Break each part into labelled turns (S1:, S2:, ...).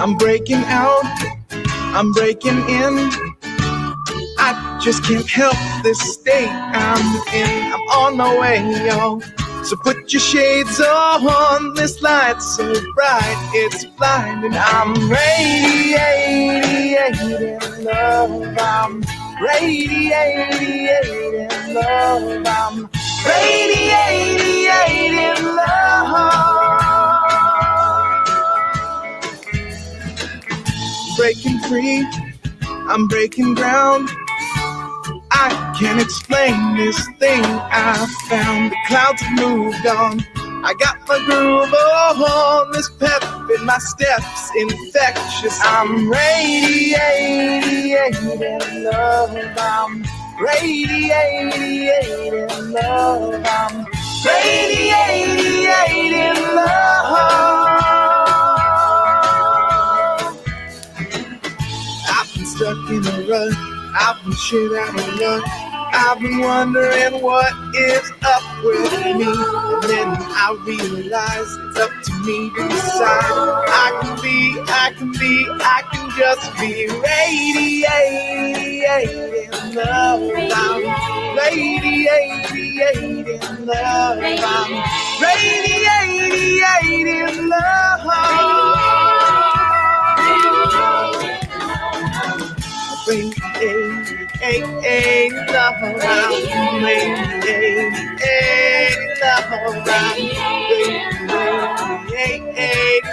S1: I'm breaking out, I'm breaking in. I just can't help this state I'm in. I'm on my way, y'all. So put your shades on, this light's so bright, it's blinding. I'm radiating love, I'm radiating love, I'm radiating love. Breaking free, I'm breaking ground. I can't explain this thing I found. The clouds have moved on. I got my groove on. This pep in my steps infectious. I'm radiating love. I'm radiating love. I'm radiating love. I've been stuck in a rut. I've been shit out of luck. I've been wondering what is up with me. And then I realize it's up to me to decide. I can just be radiating love. I'm radiating love. I'm radiating love. Radiating love, radiating love, radiating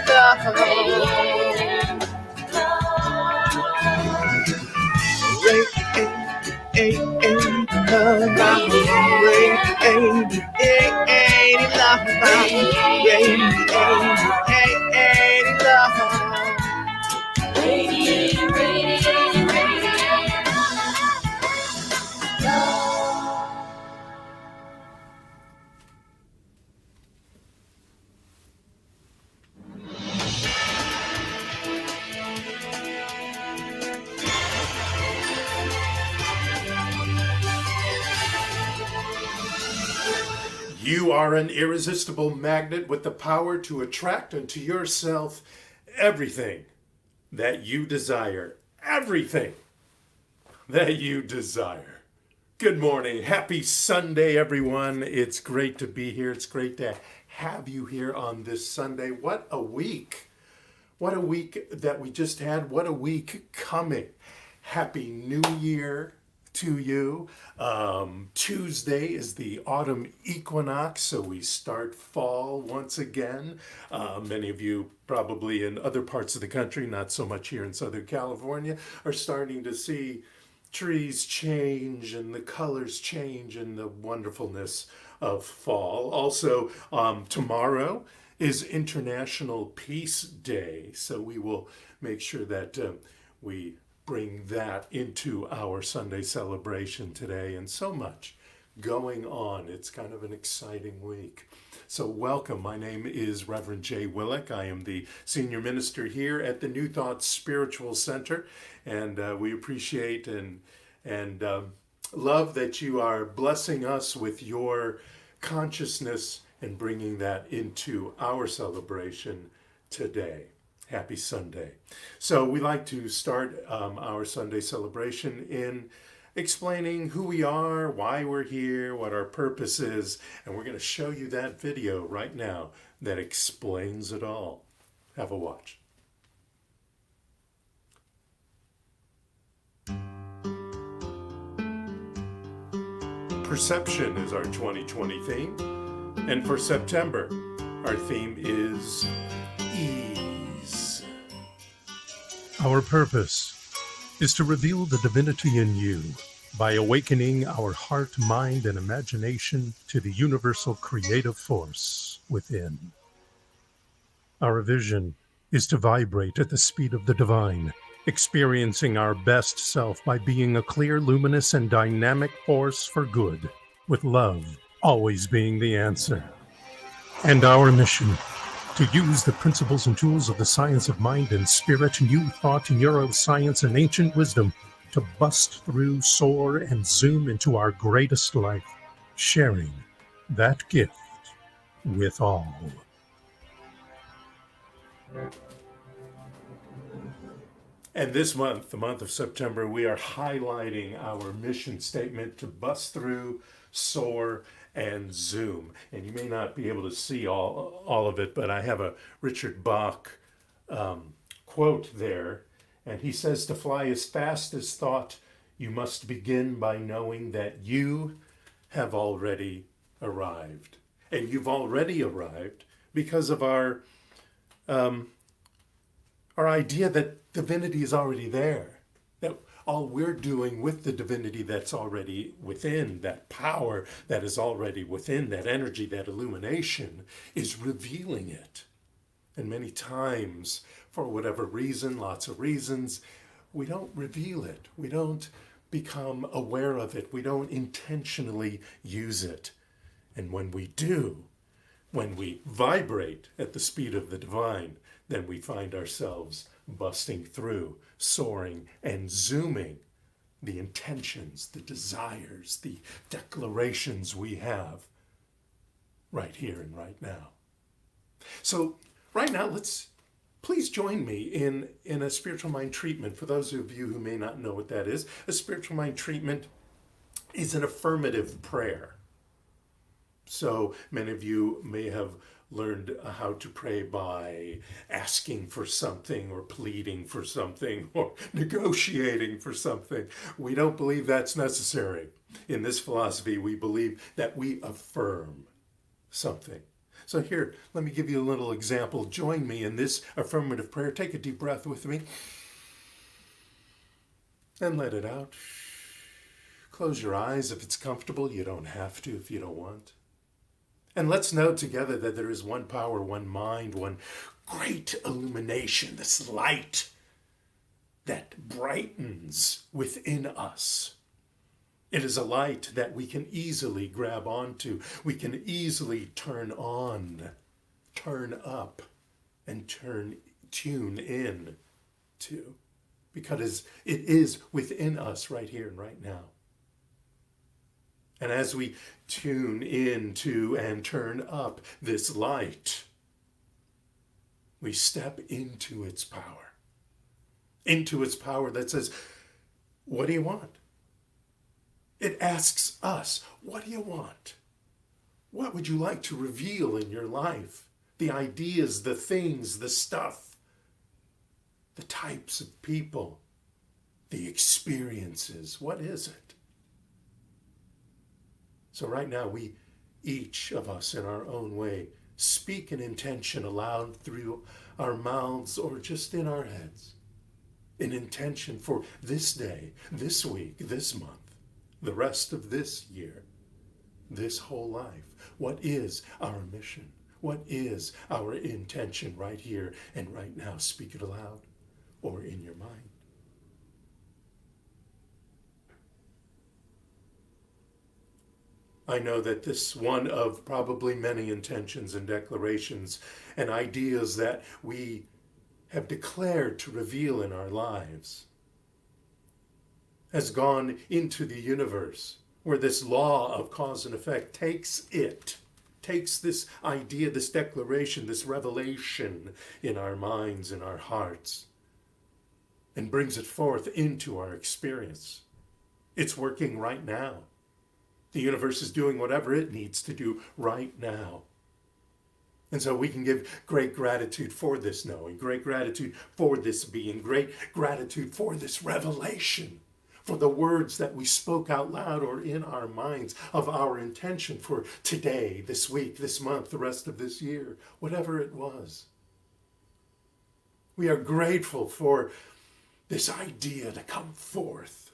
S1: love,
S2: You are an irresistible magnet with the power to attract unto yourself everything that you desire. Everything that you desire. Good morning. Happy Sunday, everyone. It's great to be here. It's great to have you here on this Sunday. What a week. What a week that we just had. What a week coming. Happy New Year to you. Tuesday is the autumn equinox, so we start fall once again. Many of you probably in other parts of the country, not so much here in Southern California, are starting to see trees change and the colors change and the wonderfulness of fall. Also, tomorrow is International Peace Day, so we will make sure that we bring that into our Sunday celebration today, and so much going on. It's kind of an exciting week. So welcome. My name is Reverend Jay Willick. I am the senior minister here at the New Thought Spiritual Center, and we appreciate and love that you are blessing us with your consciousness and bringing that into our celebration today. Happy Sunday. So we like to start our Sunday celebration in explaining who we are, why we're here, what our purpose is, and we're going to show you that video right now that explains it all. Have a watch. Perception is our 2020 theme, and for September, our theme is ease.
S3: Our purpose is to reveal the divinity in you by awakening our heart, mind, and imagination to the universal creative force within. Our vision is to vibrate at the speed of the divine, experiencing our best self by being a clear, luminous, and dynamic force for good, with love always being the answer. And our mission: to use the principles and tools of the science of mind and spirit, new thought, neuroscience, and ancient wisdom to bust through, soar, and zoom into our greatest life, sharing that gift with all.
S2: And this month, the month of September, we are highlighting our mission statement to bust through, soar, and zoom. And you may not be able to see all of it, but I have a Richard Bach quote there. And he says, to fly as fast as thought, you must begin by knowing that you have already arrived. And you've already arrived because of our idea that divinity is already there. That all we're doing with the divinity that's already within, that power that is already within, that energy, that illumination, is revealing it. And many times, for whatever reason, lots of reasons, we don't reveal it. We don't become aware of it. We don't intentionally use it. And when we do, when we vibrate at the speed of the divine, then we find ourselves busting through, soaring, and zooming the intentions, the desires, the declarations we have right here and right now. So right now, please join me in a spiritual mind treatment. For those of you who may not know what that is, a spiritual mind treatment is an affirmative prayer. So many of you may have learned how to pray by asking for something or pleading for something or negotiating for something. We don't believe that's necessary. In this philosophy, we believe that we affirm something. So here, let me give you a little example. Join me in this affirmative prayer. Take a deep breath with me and let it out. Close your eyes if it's comfortable. You don't have to if you don't want. And let's know together that there is one power, one mind, one great illumination, this light that brightens within us. It is a light that we can easily grab onto. We can easily turn on, turn up, and tune in to, because it is within us right here and right now. And as we tune into and turn up this light, we step into its power that says, what do you want? It asks us, what do you want? What would you like to reveal in your life? The ideas, the things, the stuff, the types of people, the experiences. What is it? So right now, we, each of us in our own way, speak an intention aloud through our mouths or just in our heads. An intention for this day, this week, this month, the rest of this year, this whole life. What is our mission? What is our intention right here and right now? Speak it aloud or in your mind. I know that this one of probably many intentions and declarations and ideas that we have declared to reveal in our lives has gone into the universe, where this law of cause and effect takes this idea, this declaration, this revelation in our minds, in our hearts, and brings it forth into our experience. It's working right now. The universe is doing whatever it needs to do right now. And so we can give great gratitude for this knowing, great gratitude for this being, great gratitude for this revelation, for the words that we spoke out loud or in our minds of our intention for today, this week, this month, the rest of this year, whatever it was. We are grateful for this idea to come forth,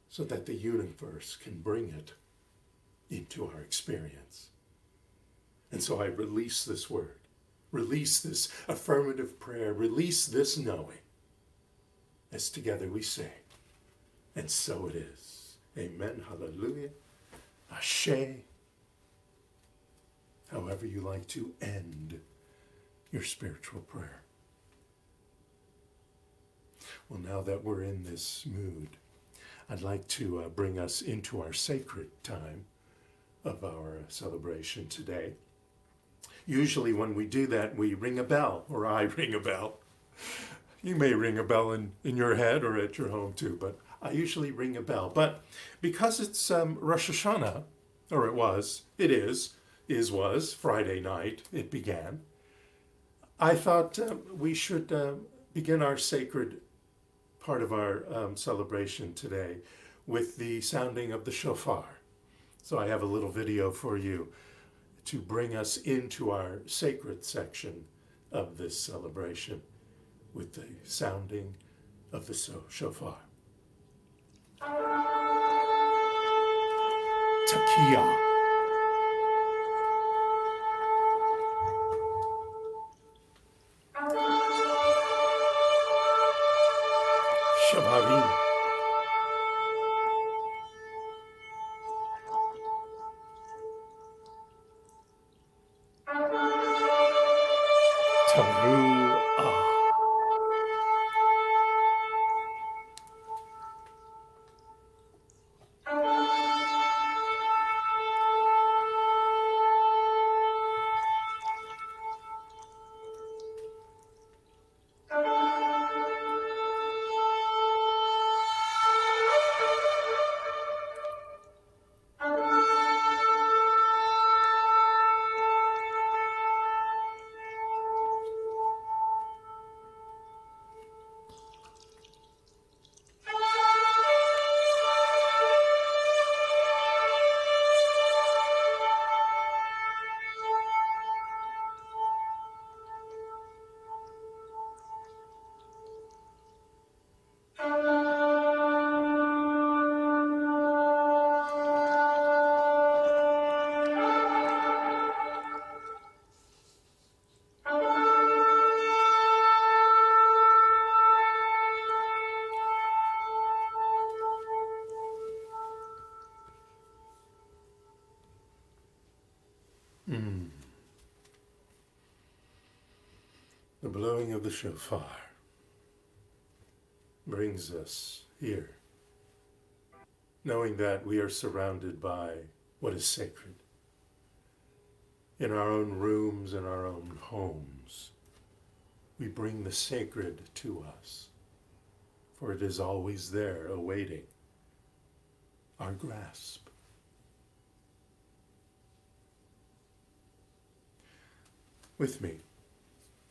S2: so that the universe can bring it into our experience. And so I release this word, release this affirmative prayer, release this knowing, as together we say, and so it is. Amen, hallelujah, ashe. However you like to end your spiritual prayer. Well, now that we're in this mood, I'd like to bring us into our sacred time of our celebration today. Usually when we do that, we ring a bell, or I ring a bell. You may ring a bell in your head or at your home too, but I usually ring a bell. But because it's Rosh Hashanah, or was Friday night, it began, I thought we should begin our sacred part of our celebration today with the sounding of the shofar. So I have a little video for you to bring us into our sacred section of this celebration with the sounding of the shofar. Takia. Shavarim. Taruah. The blowing of the shofar brings us here, knowing that we are surrounded by what is sacred. In our own rooms, in our own homes, we bring the sacred to us, for it is always there awaiting our grasp. With me,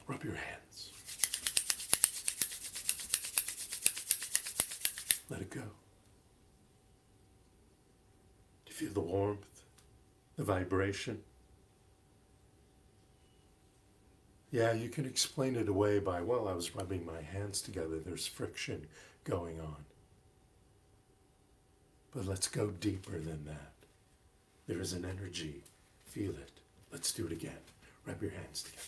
S2: rub your hands. Let it go. Do you feel the warmth, the vibration? Yeah, you can explain it away by, well, I was rubbing my hands together. There's friction going on. But let's go deeper than that. There is an energy. Feel it. Let's do it again. Rub your hands together.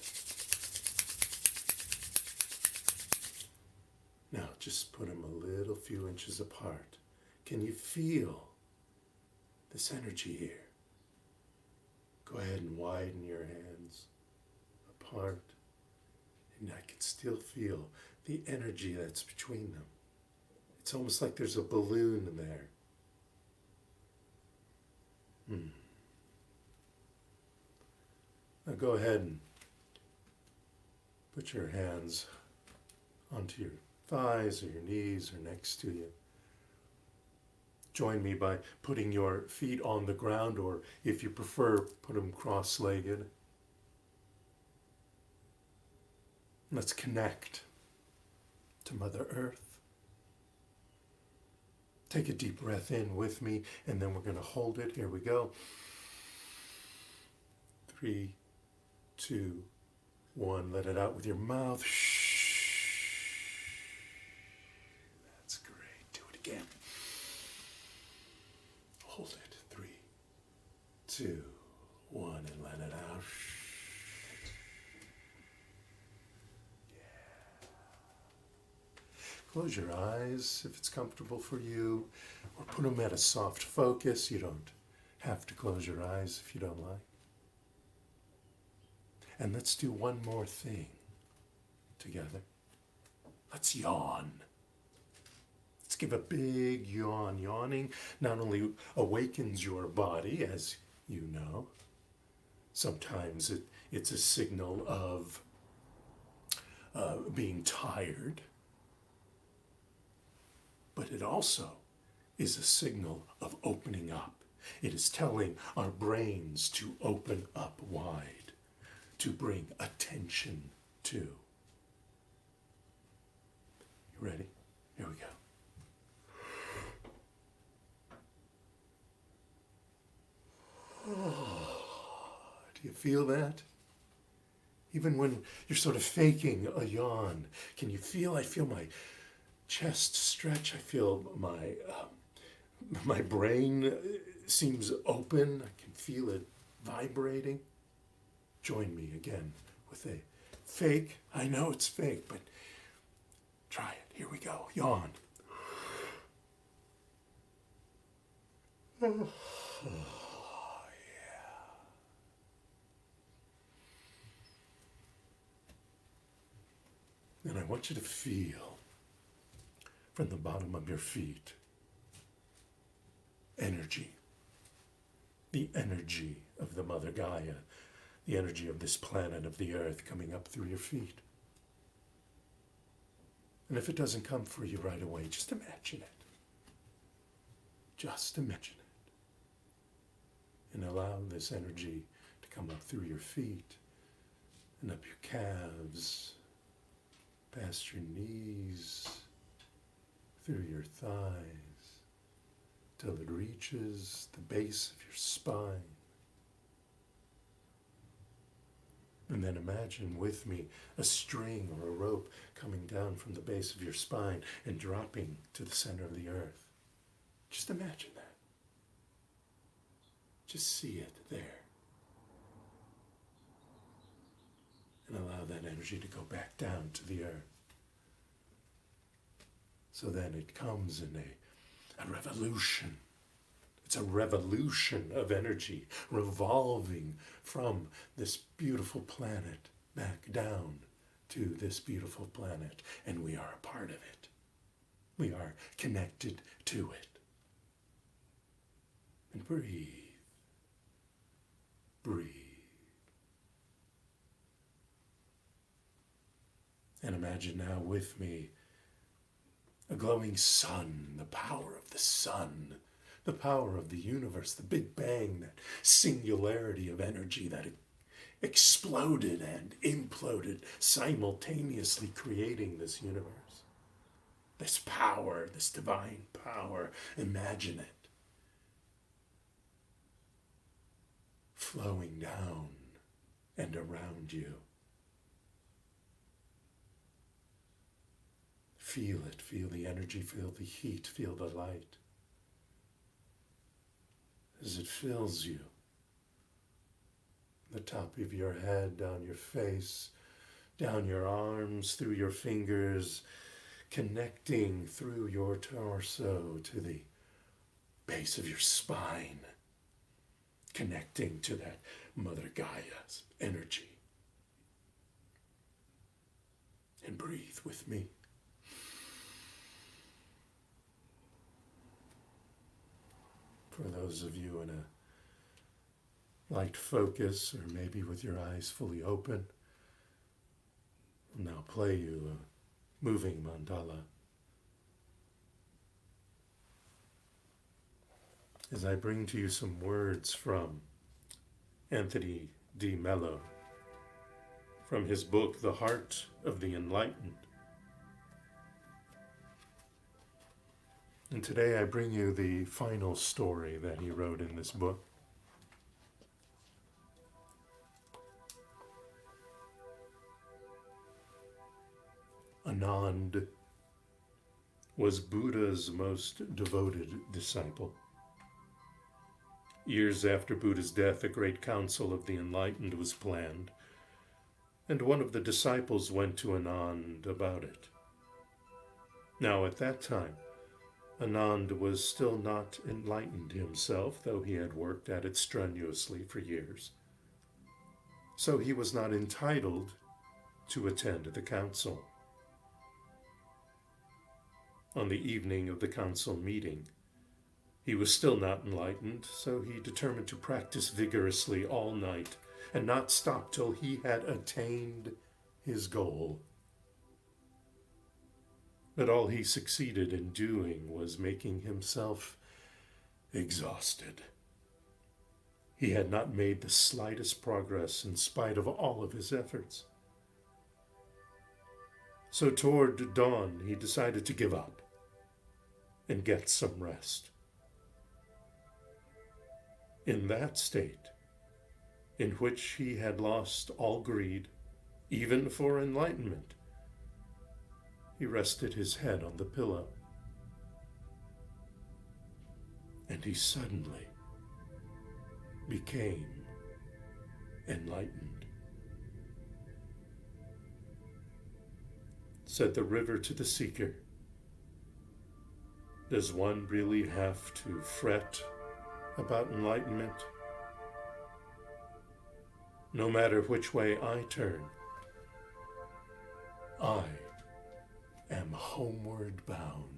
S2: Now, just put them a little few inches apart. Can you feel this energy here? Go ahead and widen your hands apart. And I can still feel the energy that's between them. It's almost like there's a balloon in there. Now go ahead and put your hands onto your thighs or your knees or next to you. Join me by putting your feet on the ground, or if you prefer, put them cross-legged. Let's connect to Mother Earth. Take a deep breath in with me, and then we're going to hold it. Here we go. 3, 2, 1. Let it out with your mouth. That's great. Do it again. Hold it. 3, 2, 1, and let it out. Close your eyes if it's comfortable for you, or put them at a soft focus. You don't have to close your eyes if you don't like. And let's do one more thing together. Let's yawn. Let's give a big yawn. Yawning not only awakens your body, as you know, sometimes it's a signal of being tired. but it also is a signal of opening up. It is telling our brains to open up wide, to bring attention to. You ready? Here we go. Do you feel that? Even when you're sort of faking a yawn, can you feel? I feel my chest stretch. I feel my brain seems open. I can feel it vibrating. Join me again with a fake. I know it's fake, but try it. Here we go. Yawn. And I want you to feel from the bottom of your feet energy. The energy of the Mother Gaia, the energy of this planet, of the earth coming up through your feet. And if it doesn't come for you right away, just imagine it. Just imagine it. And allow this energy to come up through your feet and up your calves, past your knees, through your thighs, till it reaches the base of your spine. And then imagine with me a string or a rope coming down from the base of your spine and dropping to the center of the earth. Just imagine that. Just see it there. And allow that energy to go back down to the earth. So then it comes in a revolution. It's a revolution of energy revolving from this beautiful planet back down to this beautiful planet. And we are a part of it. We are connected to it. And breathe. Breathe. And imagine now with me a glowing sun, the power of the sun, the power of the universe, the Big Bang, that singularity of energy that exploded and imploded, simultaneously creating this universe. This power, this divine power, imagine it flowing down and around you. Feel it, feel the energy, feel the heat, feel the light. As it fills you, the top of your head, down your face, down your arms, through your fingers, connecting through your torso to the base of your spine, connecting to that Mother Gaia's energy. And breathe with me. For those of you in a light focus, or maybe with your eyes fully open, I'll now play you a moving mandala. As I bring to you some words from Anthony D. Mello, from his book, The Heart of the Enlightened. And today I bring you the final story that he wrote in this book. Anand was Buddha's most devoted disciple. Years after Buddha's death, a great council of the enlightened was planned, and one of the disciples went to Anand about it. Now at that time, Anand was still not enlightened himself, though he had worked at it strenuously for years. So he was not entitled to attend the council. On the evening of the council meeting, he was still not enlightened, so he determined to practice vigorously all night and not stop till he had attained his goal. But all he succeeded in doing was making himself exhausted. He had not made the slightest progress in spite of all of his efforts. So toward dawn, he decided to give up and get some rest. In that state, in which he had lost all greed, even for enlightenment, he rested his head on the pillow, and he suddenly became enlightened. Said the river to the seeker, does one really have to fret about enlightenment? No matter which way I turn, I am homeward bound.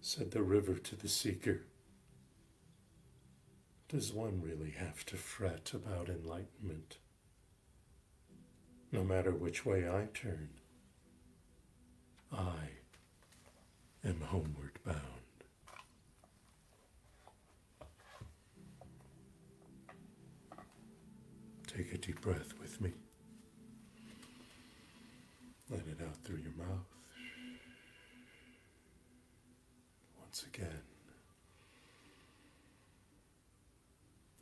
S2: Said the river to the seeker, does one really have to fret about enlightenment? No matter which way I turn, I am homeward bound. Take a deep breath with me. Let it out through your mouth. Once again,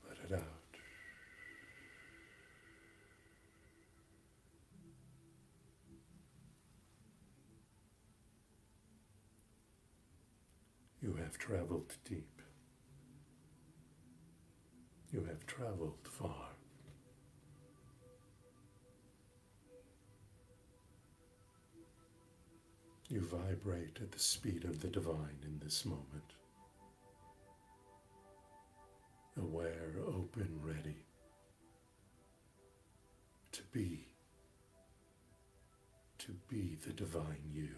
S2: let it out. You have traveled deep. You have traveled far. You vibrate at the speed of the divine in this moment. Aware, open, ready to be the divine you.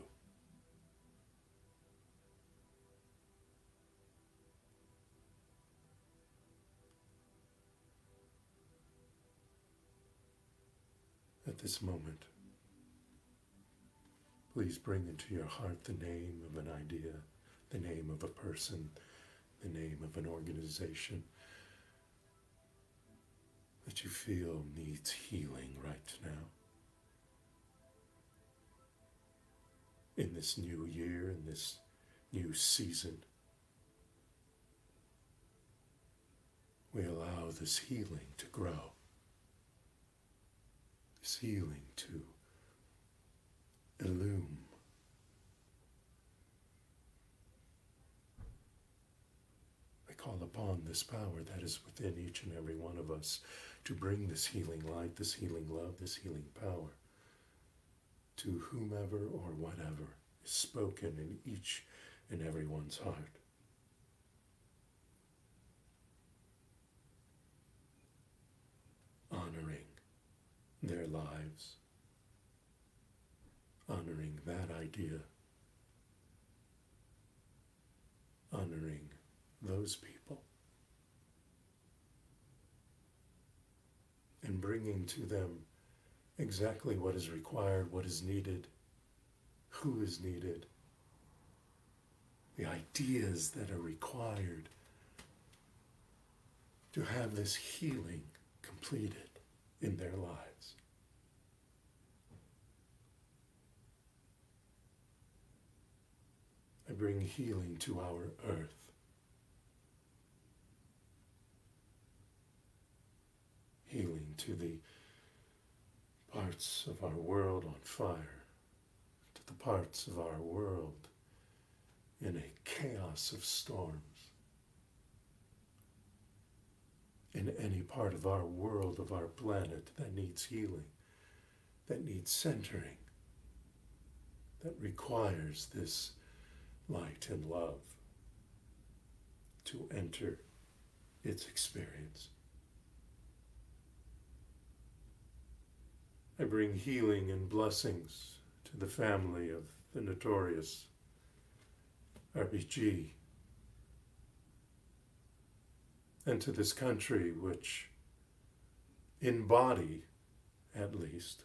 S2: at this moment, please bring into your heart the name of an idea, the name of a person, the name of an organization that you feel needs healing right now. In this new year, in this new season, we allow this healing to grow, this healing to illume. I call upon this power that is within each and every one of us to bring this healing light, this healing love, this healing power to whomever or whatever is spoken in each and everyone's heart. Honoring their lives, honoring that idea, honoring those people, and bringing to them exactly what is required, what is needed, who is needed, the ideas that are required to have this healing completed in their lives. I bring healing to our earth. Healing to the parts of our world on fire, to the parts of our world in a chaos of storms, in any part of our world, of our planet that needs healing, that needs centering, that requires this light and love to enter its experience. I bring healing and blessings to the family of the notorious RPG and to this country which, in body at least,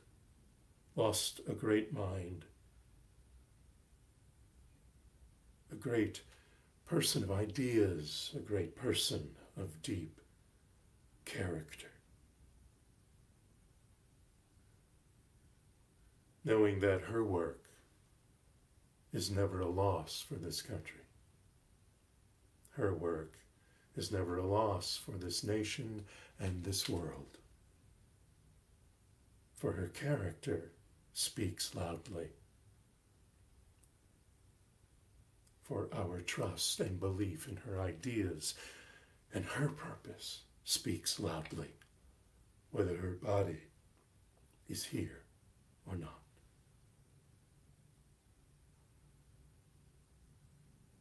S2: lost a great mind, a great person of ideas, a great person of deep character. Knowing that her work is never a loss for this country. Her work is never a loss for this nation and this world. For her character speaks loudly. For our trust and belief in her ideas and her purpose speaks loudly, whether her body is here or not.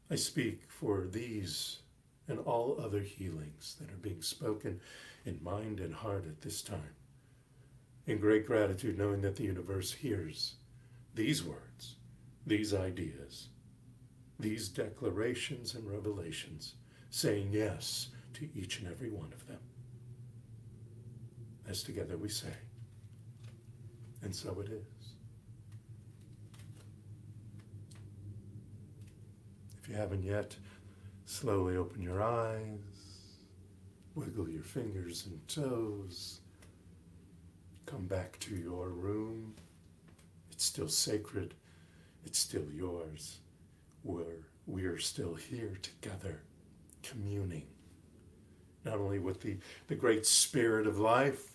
S2: I speak for these and all other healings that are being spoken in mind and heart at this time, in great gratitude, knowing that the universe hears these words, these ideas, these declarations and revelations, saying yes to each and every one of them. As together we say, and so it is. If you haven't yet, slowly open your eyes, wiggle your fingers and toes, come back to your room. It's still sacred, it's still yours. We are still here together, communing, not only with the great spirit of life,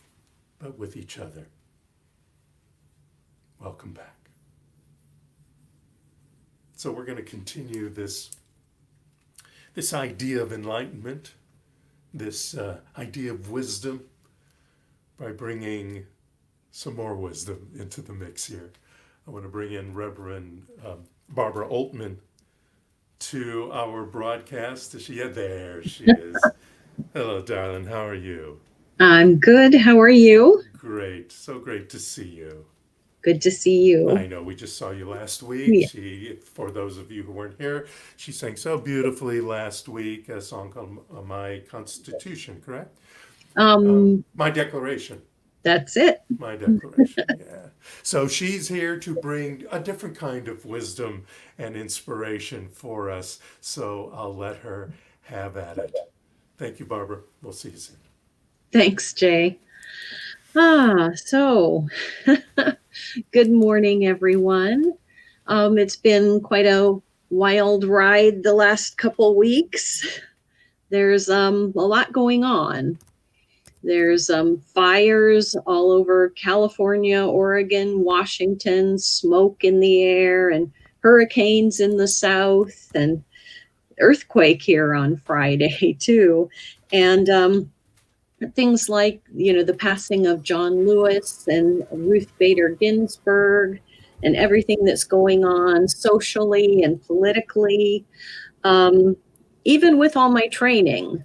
S2: but with each other. Welcome back. So we're going to continue this idea of enlightenment, this idea of wisdom, by bringing some more wisdom into the mix here. I want to bring in Reverend Barbara Altman to our broadcast. There she is. Hello, darling. How are you?
S4: I'm good. How are you?
S2: Great. So great to see you.
S4: Good to see you.
S2: I know, we just saw you last week.
S4: Yeah.
S2: For those of you who weren't here, she sang so beautifully last week, a song called My Constitution, correct? My Declaration.
S4: That's it.
S2: My declaration, yeah. So she's here to bring a different kind of wisdom and inspiration for us. So I'll let her have at it. Thank you, Barbara. We'll see you soon.
S4: Thanks, Jay. So good morning, everyone. It's been quite a wild ride the last couple weeks. There's a lot going on. There's fires all over California, Oregon, Washington, smoke in the air, and hurricanes in the south, and earthquake here on Friday too. And things like, the passing of John Lewis and Ruth Bader Ginsburg, and everything that's going on socially and politically. Even with all my training,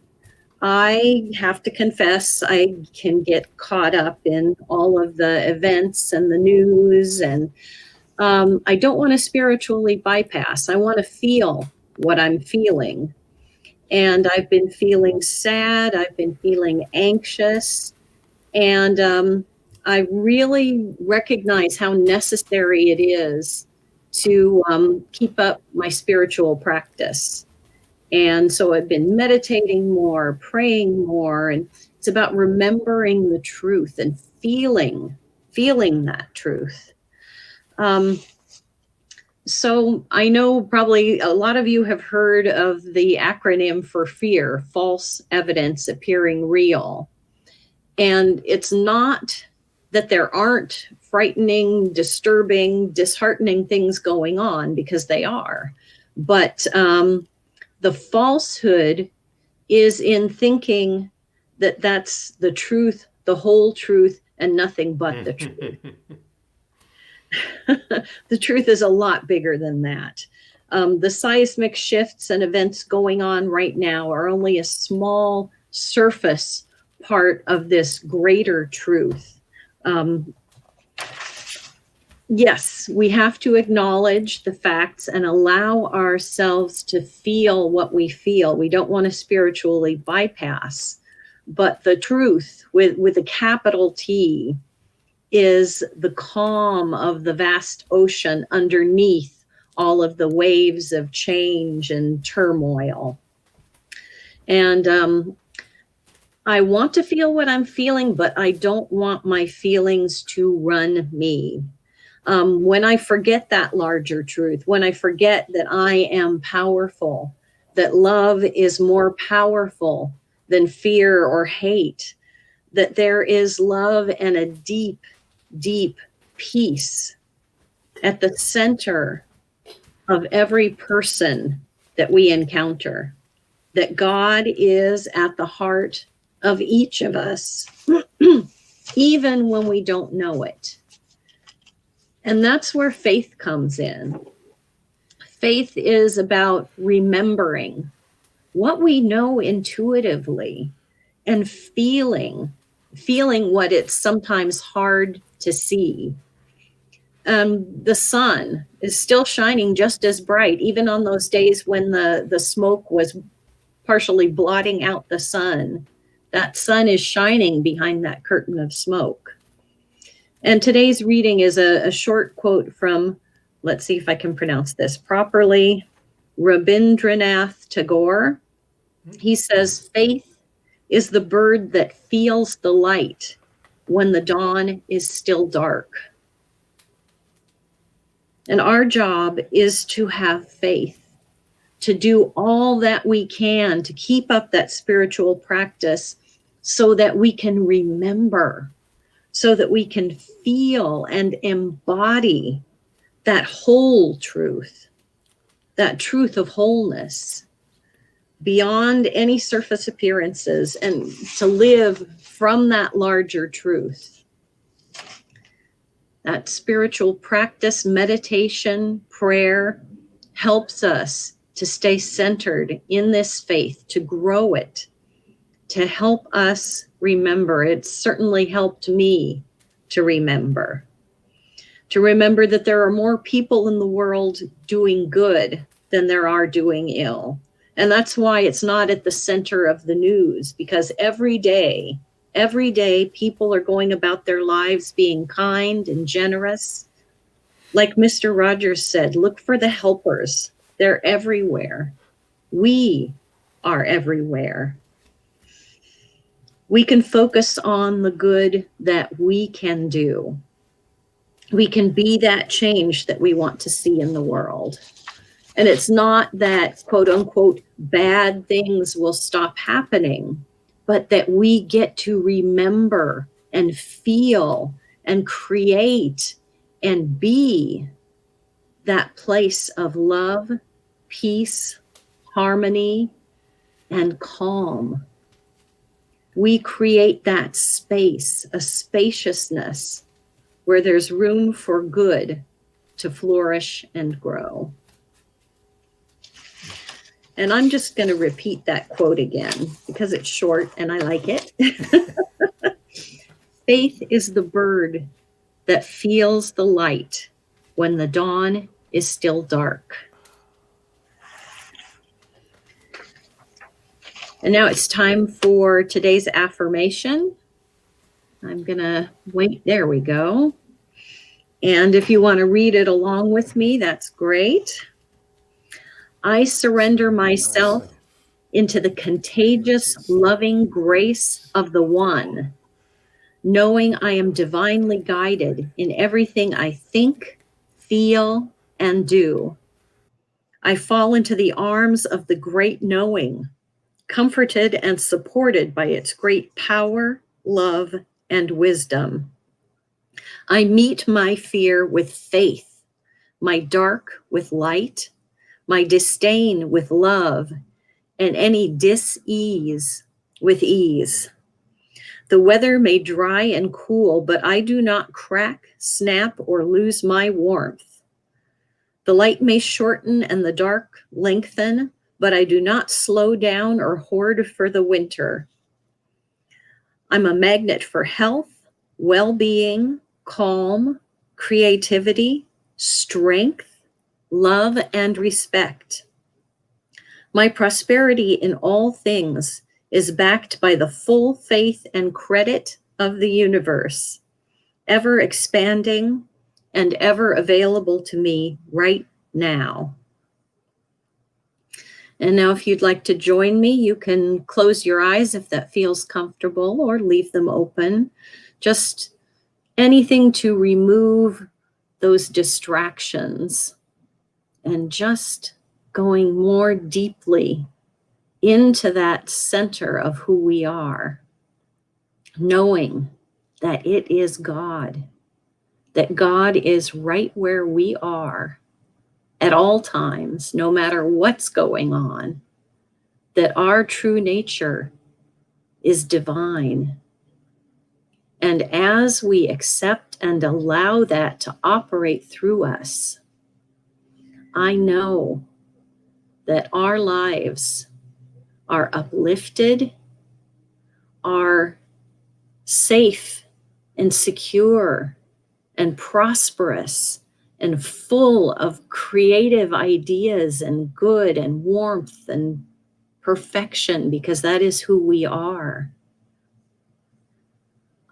S4: I have to confess I can get caught up in all of the events and the news, and I don't want to spiritually bypass. I want to feel what I'm feeling. And I've been feeling sad. I've been feeling anxious. And I really recognize how necessary it is to keep up my spiritual practice. And so I've been meditating more, praying more, and it's about remembering the truth and feeling that truth. So I know probably a lot of you have heard of the acronym for fear, false evidence appearing real. And it's not that there aren't frightening, disturbing, disheartening things going on, because they are. But the falsehood is in thinking that that's the truth, the whole truth, and nothing but the truth. The truth is a lot bigger than that. The seismic shifts and events going on right now are only a small surface part of this greater truth. Yes, we have to acknowledge the facts and allow ourselves to feel what we feel. We don't want to spiritually bypass, but the truth with a capital T is the calm of the vast ocean underneath all of the waves of change and turmoil. And I want to feel what I'm feeling, but I don't want my feelings to run me. When I forget that larger truth, when I forget that I am powerful, that love is more powerful than fear or hate, that there is love and a deep, deep peace at the center of every person that we encounter, that God is at the heart of each of us, even when we don't know it. And that's where faith comes in. Faith is about remembering what we know intuitively and feeling what it's sometimes hard to see. The sun is still shining just as bright, even on those days when the smoke was partially blotting out the sun. That sun is shining behind that curtain of smoke. And today's reading is a short quote from, let's see if I can pronounce this properly, Rabindranath Tagore. He says, "Faith is the bird that feels the light when the dawn is still dark." And our job is to have faith, to do all that we can to keep up that spiritual practice so that we can remember, so that we can feel and embody that whole truth, that truth of wholeness beyond any surface appearances, and to live from that larger truth. That spiritual practice, meditation, prayer helps us to stay centered in this faith, to grow it, to help us remember. It's certainly helped me to remember that there are more people in the world doing good than there are doing ill. And that's why it's not at the center of the news, because every day every day people are going about their lives being kind and generous. Like Mr. Rogers said, look for the helpers. They're everywhere. We are everywhere. We can focus on the good that we can do. We can be that change that we want to see in the world. And it's not that, quote unquote, bad things will stop happening, but that we get to remember and feel and create and be that place of love, peace, harmony, and calm. We create that space, a spaciousness where there's room for good to flourish and grow. And I'm just going to repeat that quote again because it's short and I like it. Faith is the bird that feels the light when the dawn is still dark. And now it's time for today's affirmation. I'm going to wait. There we go. And if you want to read it along with me, that's great. I surrender myself into the contagious, loving grace of the One, knowing I am divinely guided in everything I think, feel, and do. I fall into the arms of the great knowing, comforted and supported by its great power, love, and wisdom. I meet my fear with faith, my dark with light, my disdain with love, and any dis-ease with ease. The weather may dry and cool, but I do not crack, snap, or lose my warmth. The light may shorten and the dark lengthen, but I do not slow down or hoard for the winter. I'm a magnet for health, well-being, calm, creativity, strength, love, and respect. My prosperity in all things is backed by the full faith and credit of the universe, ever expanding and ever available to me right now. And now if you'd like to join me, you can close your eyes if that feels comfortable or leave them open. Just anything to remove those distractions and just going more deeply into that center of who we are, knowing that it is God, that God is right where we are at all times, no matter what's going on, that our true nature is divine. And as we accept and allow that to operate through us, I know that our lives are uplifted, are safe and secure and prosperous and full of creative ideas and good and warmth and perfection, because that is who we are.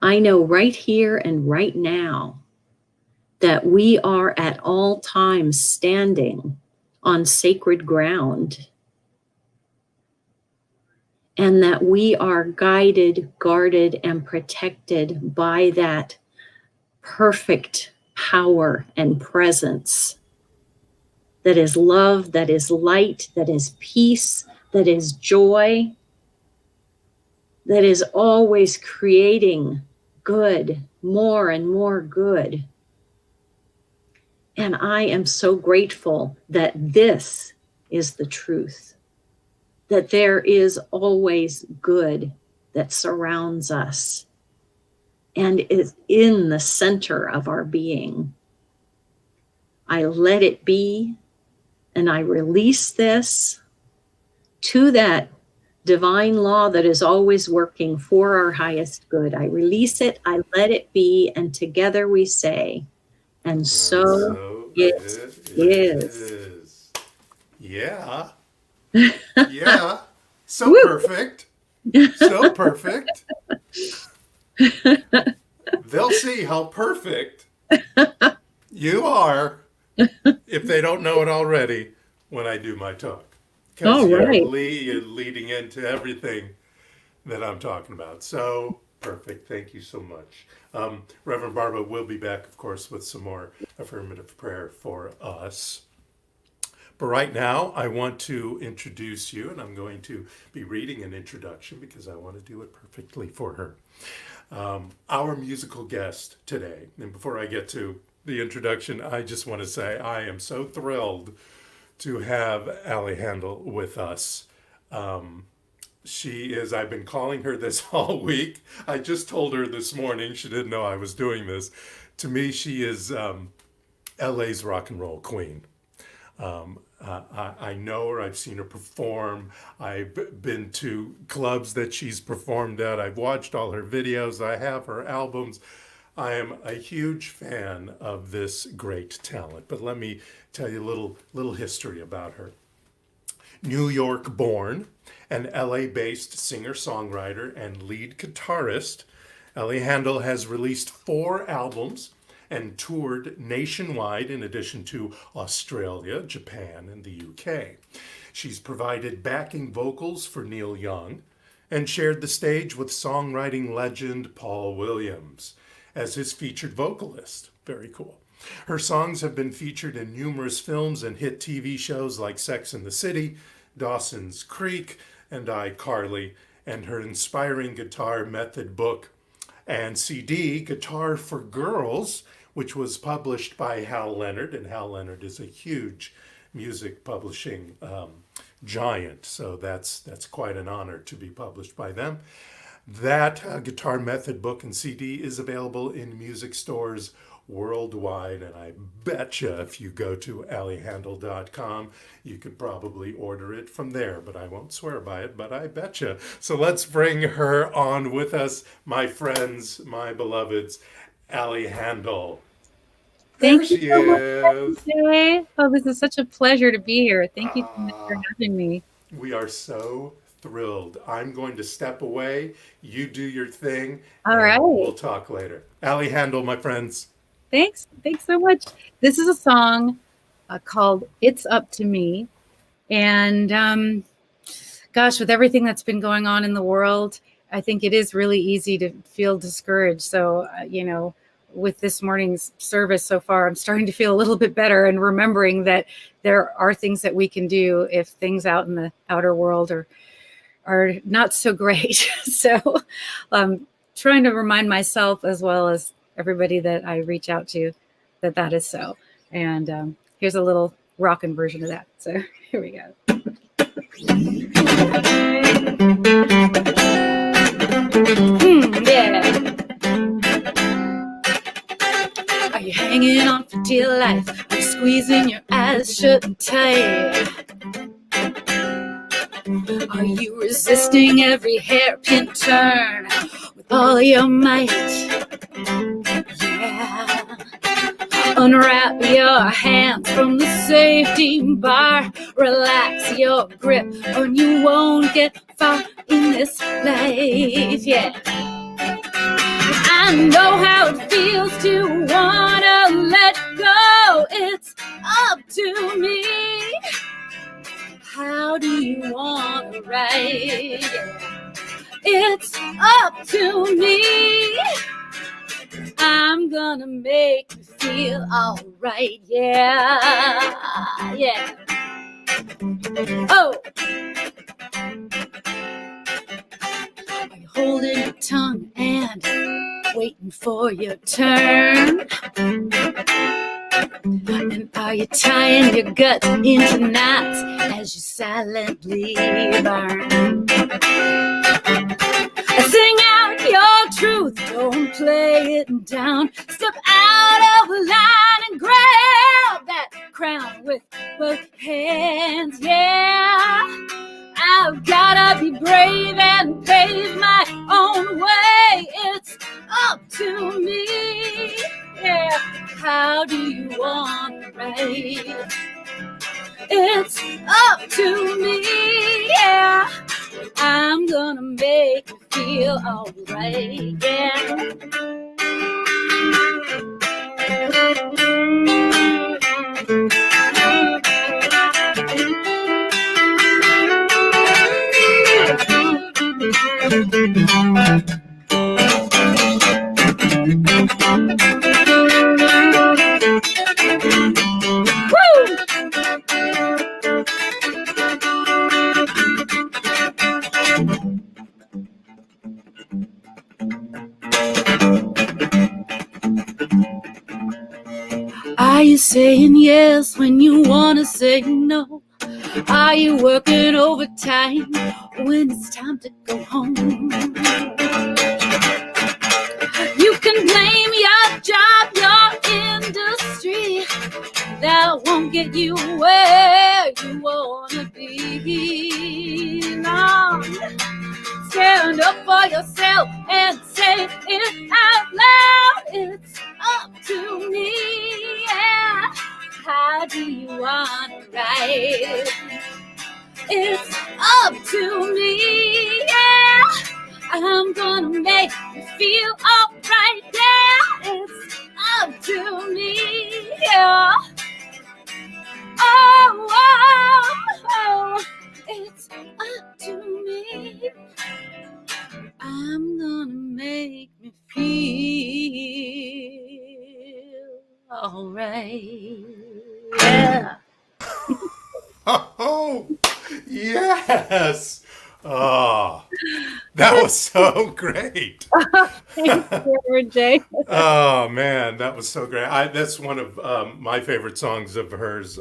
S4: I know right here and right now that we are at all times standing on sacred ground, and that we are guided, guarded, and protected by that perfect power and presence that is love, that is light, that is peace, that is joy, that is always creating good, more and more good. And I am so grateful that this is the truth, that there is always good that surrounds us and is in the center of our being. I let it be, and I release this to that divine law that is always working for our highest good. I release it, I let it be, and together we say, and so it is.
S2: Yeah. Yeah. So perfect. So perfect. how perfect you are, if they don't know it already, when I do my talk. Because
S4: All
S2: you're
S4: right.
S2: leading into everything that I'm talking about. So perfect. Thank you so much. Reverend Barbara will be back, of course, with some more affirmative prayer for us. But right now, I want to introduce you, and I'm going to be reading an introduction because I want to do it perfectly for her. Our musical guest today, and before I get to the introduction, I just want to say I am so thrilled to have Allie Handel with us. She is, I've been calling her this all week. I just told her this morning, she didn't know I was doing this. To me, she is LA's rock and roll queen. I know her, I've seen her perform, I've been to clubs that she's performed at, I've watched all her videos, I have her albums. I am a huge fan of this great talent, but let me tell you a little history about her. New York born, an LA-based singer-songwriter and lead guitarist, Allie Handel has released 4 albums and toured nationwide in addition to Australia, Japan, and the UK. She's provided backing vocals for Neil Young and shared the stage with songwriting legend Paul Williams as his featured vocalist. Very cool. Her songs have been featured in numerous films and hit TV shows like Sex and the City, Dawson's Creek, and iCarly, and her inspiring guitar method book and CD, Guitar for Girls, which was published by Hal Leonard, and Hal Leonard is a huge music publishing giant, so that's quite an honor to be published by them. That guitar method book and CD is available in music stores worldwide, and I betcha if you go to alliehandel.com, you could probably order it from there, but I won't swear by it, but I betcha. So let's bring her on with us, my friends, my beloveds, Allie Handel.
S5: Thank you so much today. Oh, this is such a pleasure to be here. Thank you so much for having me.
S2: We are so thrilled. I'm going to step away. You do your thing.
S5: All right.
S2: We'll talk later. Allie Handel, my friends.
S5: Thanks so much. This is a song called It's Up to Me. And gosh, with everything that's been going on in the world, I think it is really easy to feel discouraged. So, with this morning's service so far, I'm starting to feel a little bit better and remembering that there are things that we can do if things out in the outer world are not so great. So I'm trying to remind myself as well as everybody that I reach out to that is so. And here's a little rockin' version of that. So here we go. Yeah. Are you hanging on for dear life? Are you squeezing your eyes shut and tight? Are you resisting every hairpin turn with all your might? Yeah. Unwrap your hands from the safety bar. Relax your grip or you won't get far in this life. Yeah. I know how it feels to wanna let go. It's up to me. How do you wanna ride? It's up to me. I'm gonna make you feel alright, yeah. Oh! Are you holding your tongue and waiting for your turn? And are you tying your gut into knots as you silently burn? Sing out your truth, don't play it down. Step out of line and grab that crown with both hands, yeah. I've gotta be brave and pave my own way. It's up to me, yeah. How do you want to ride? It's up to me, yeah. I'm gonna make you feel alright, yeah. Are you saying yes when you want to say no? Are you working overtime when it's time to go home? You can blame your job, your industry. That won't get you where you want to be. No. Stand up for yourself and say it out loud. It's up to me. Yeah. How do you want to ride? It's up to me. Yeah. I'm gonna make you feel alright. Yeah. It's up to me. Yeah. Oh, oh, oh. It's up to me. I'm gonna make me feel alright. Yeah.
S2: Oh, yes. Oh, that was so great.
S5: Thanks, Jay.
S2: Oh man, that was so great. That's one of my favorite songs of hers.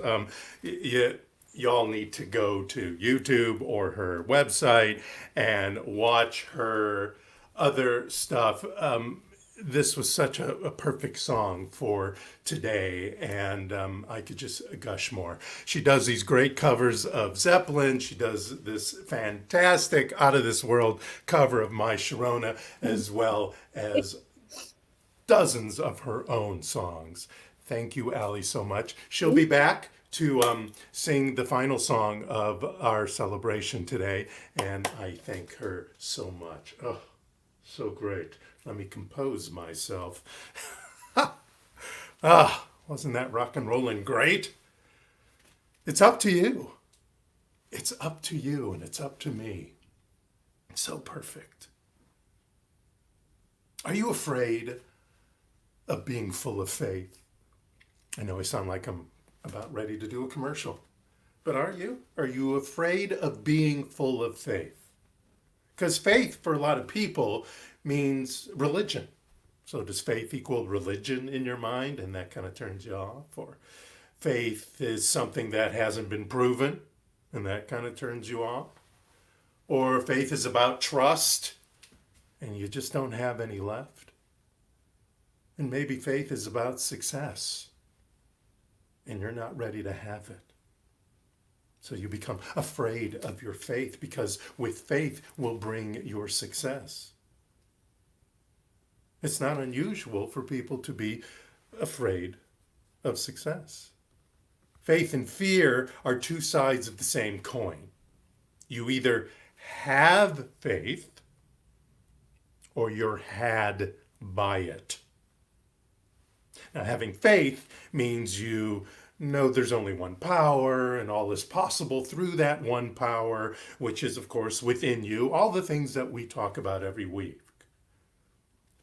S2: Y'all need to go to YouTube or her website and watch her other stuff. This was such a perfect song for today, and I could just gush more. She does these great covers of Zeppelin. She does this fantastic, out of this world cover of My Sharona, as well as dozens of her own songs. Thank you, Allie, so much. She'll be back to sing the final song of our celebration today, and I thank her so much. Oh, so great. Let me compose myself. Wasn't that rock and rollin' great? It's up to you. It's up to you, and it's up to me. It's so perfect. Are you afraid of being full of faith? I know I sound like I'm about ready to do a commercial, but are you? Are you afraid of being full of faith? Because faith for a lot of people means religion. So does faith equal religion in your mind, and that kind of turns you off? Or faith is something that hasn't been proven, and that kind of turns you off? Or faith is about trust, and you just don't have any left? And maybe faith is about success, and you're not ready to have it. So you become afraid of your faith, because with faith will bring your success. It's not unusual for people to be afraid of success. Faith and fear are two sides of the same coin. You either have faith or you're had by it. Now, having faith means you know there's only one power and all is possible through that one power, which is, of course, within you. All the things that we talk about every week.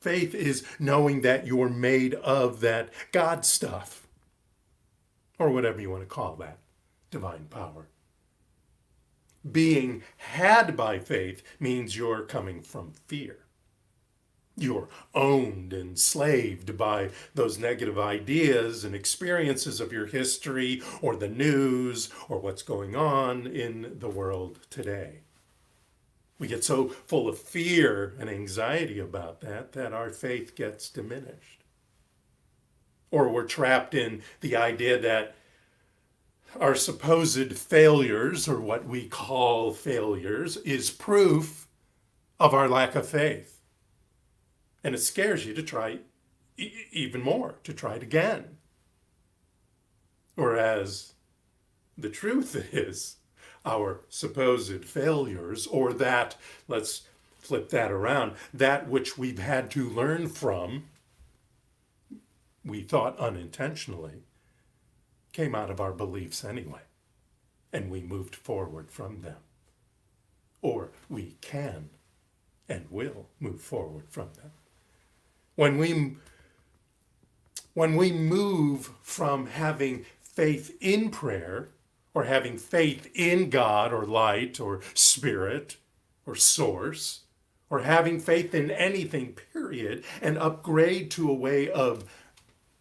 S2: Faith is knowing that you're made of that God stuff, or whatever you want to call that, divine power. Being had by faith means you're coming from fear. You're owned and enslaved by those negative ideas and experiences of your history or the news or what's going on in the world today. We get so full of fear and anxiety about that our faith gets diminished. Or we're trapped in the idea that our supposed failures, or what we call failures, is proof of our lack of faith. And it scares you to try even more, to try it again. Whereas the truth is, our supposed failures, or that, let's flip that around, that which we've had to learn from, we thought unintentionally, came out of our beliefs anyway, and we moved forward from them. Or we can and will move forward from them. When we move from having faith in prayer, or having faith in God or light or spirit or source, or having faith in anything, period, and upgrade to a way of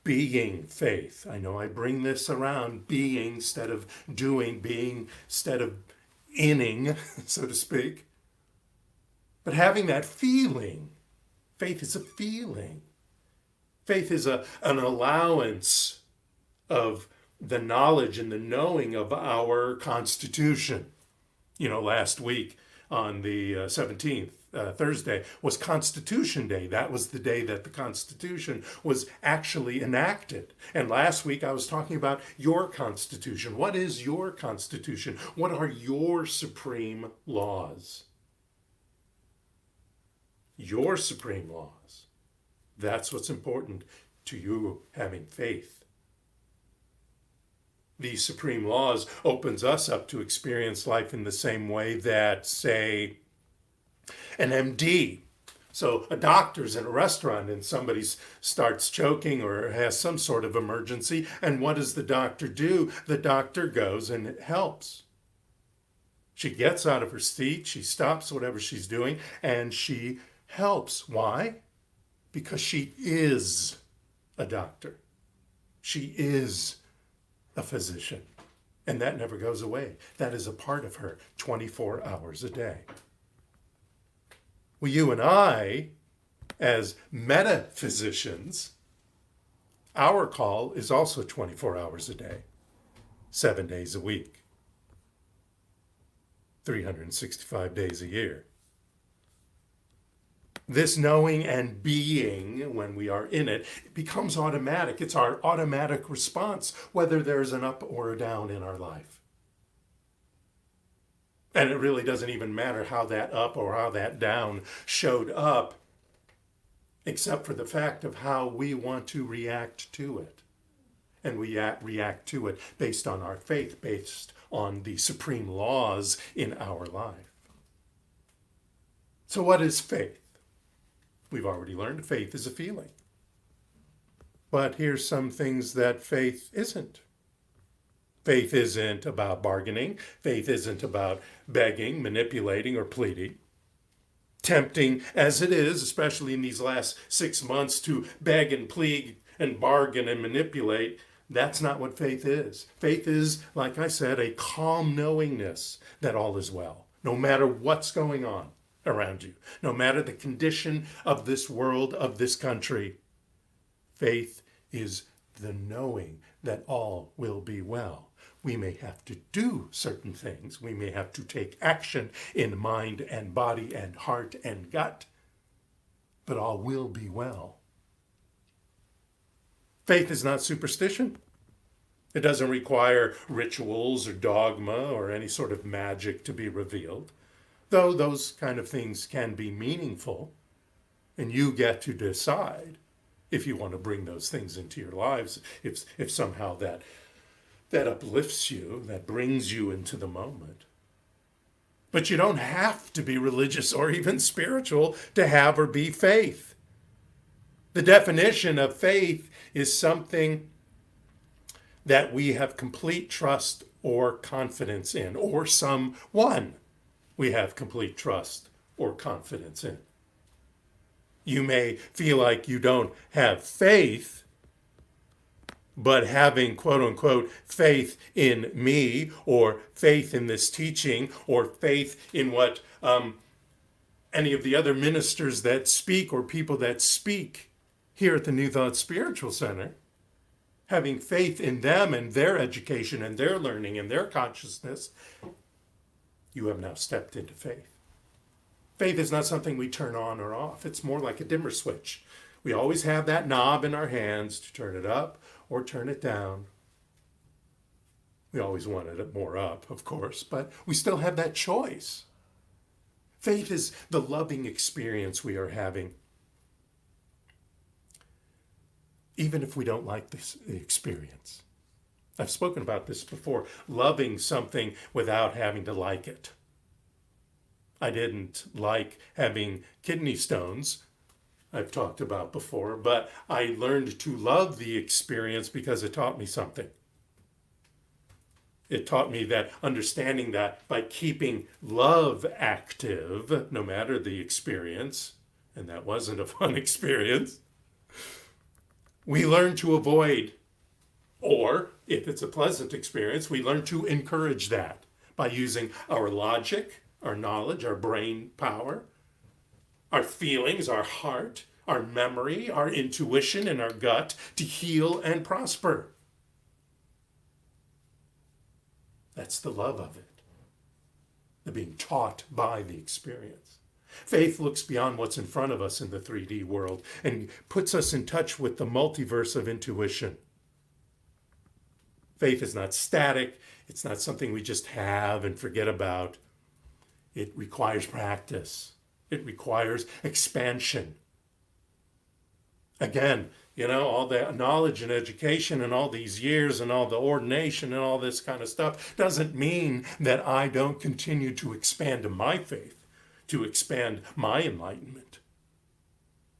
S2: being faith. I know I bring this around, being instead of doing, being instead of inning, so to speak. But having that feeling, faith is a feeling. Faith is an allowance of the knowledge and the knowing of our Constitution. You know, last week on the 17th, Thursday, was Constitution Day. That was the day that the Constitution was actually enacted. And last week I was talking about your Constitution. What is your Constitution? What are your supreme laws? Your supreme laws. That's what's important to you having faith. These supreme laws opens us up to experience life in the same way that, say, an MD. So a doctor's in a restaurant and somebody starts choking or has some sort of emergency. And what does the doctor do? The doctor goes and it helps. She gets out of her seat, she stops whatever she's doing, and she helps. Why? Because she is a doctor. She is a physician. And that never goes away. That is a part of her 24 hours a day. Well, you and I, as metaphysicians, our call is also 24 hours a day, 7 days a week, 365 days a year. This knowing and being, when we are in it, it becomes automatic. It's our automatic response, whether there's an up or a down in our life. And it really doesn't even matter how that up or how that down showed up, except for the fact of how we want to react to it. And we react to it based on our faith, based on the supreme laws in our life. So what is faith? We've already learned faith is a feeling. But here's some things that faith isn't. Faith isn't about bargaining. Faith isn't about begging, manipulating, or pleading. Tempting as it is, especially in these last 6 months, to beg and plead and bargain and manipulate, that's not what faith is. Faith is, like I said, a calm knowingness that all is well, no matter what's going on around you, no matter the condition of this world, of this country. Faith is the knowing that all will be well. We may have to do certain things. We may have to take action in mind and body and heart and gut, but all will be well. Faith is not superstition. It doesn't require rituals or dogma or any sort of magic to be revealed, though those kind of things can be meaningful, and you get to decide if you want to bring those things into your lives, if somehow that uplifts you, that brings you into the moment. But you don't have to be religious or even spiritual to have or be faith. The definition of faith is something that we have complete trust or confidence in, or someone we have complete trust or confidence in. You may feel like you don't have faith, but having, quote unquote, faith in me, or faith in this teaching, or faith in what any of the other ministers that speak or people that speak here at the New Thought Spiritual Center, having faith in them and their education and their learning and their consciousness, you have now stepped into faith. Faith is not something we turn on or off. It's more like a dimmer switch. We always have that knob in our hands to turn it up or turn it down. We always wanted it more up, of course, but we still have that choice. Faith is the loving experience we are having even if we don't like the experience. I've spoken about this before, loving something without having to like it. I didn't like having kidney stones, I've talked about before, but I learned to love the experience because it taught me something. It taught me that understanding that by keeping love active, no matter the experience, and that wasn't a fun experience, we learn to avoid, or if it's a pleasant experience, we learn to encourage that by using our logic, our knowledge, our brain power, our feelings, our heart, our memory, our intuition, and our gut to heal and prosper. That's the love of it, the being taught by the experience. Faith looks beyond what's in front of us in the 3D world and puts us in touch with the multiverse of intuition. Faith is not static. It's not something we just have and forget about. It requires practice. It requires expansion. Again, all the knowledge and education and all these years and all the ordination and all this kind of stuff doesn't mean that I don't continue to expand my faith, to expand my enlightenment.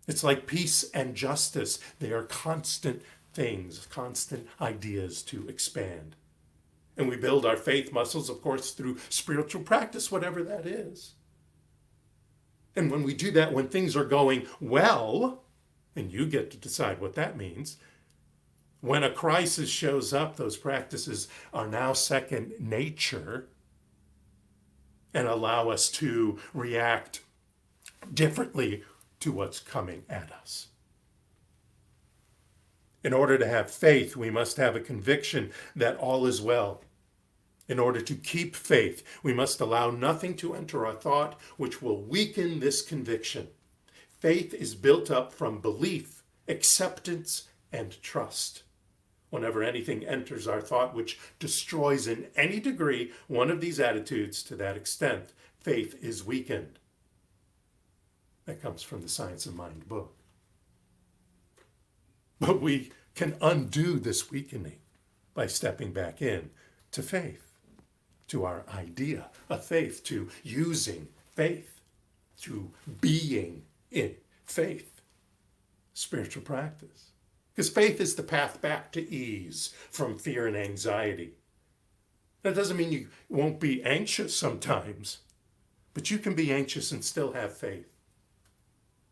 S2: It's like peace and justice. They are constant things, constant ideas to expand. And we build our faith muscles, of course, through spiritual practice, whatever that is. And when we do that, when things are going well, and you get to decide what that means, when a crisis shows up, those practices are now second nature and allow us to react differently to what's coming at us. In order to have faith, we must have a conviction that all is well. In order to keep faith, we must allow nothing to enter our thought which will weaken this conviction. Faith is built up from belief, acceptance, and trust. Whenever anything enters our thought which destroys in any degree one of these attitudes, to that extent, faith is weakened. That comes from the Science of Mind book. But we can undo this weakening by stepping back in to faith, to our idea of faith, to using faith, to being in faith, spiritual practice. Because faith is the path back to ease from fear and anxiety. That doesn't mean you won't be anxious sometimes, but you can be anxious and still have faith.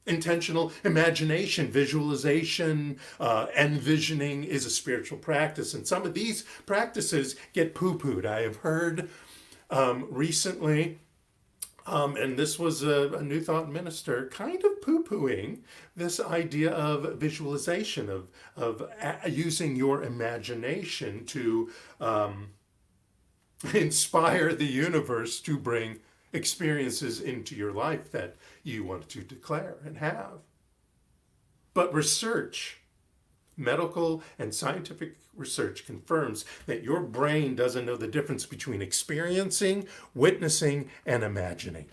S2: Intentional imagination, visualization, envisioning is a spiritual practice. And some of these practices get poo-pooed. I have heard recently, and this was a New Thought minister kind of poo-pooing this idea of visualization, of using your imagination to inspire the universe to bring experiences into your life that you want to declare and have. But research, medical and scientific research, confirms that your brain doesn't know the difference between experiencing, witnessing, and imagining.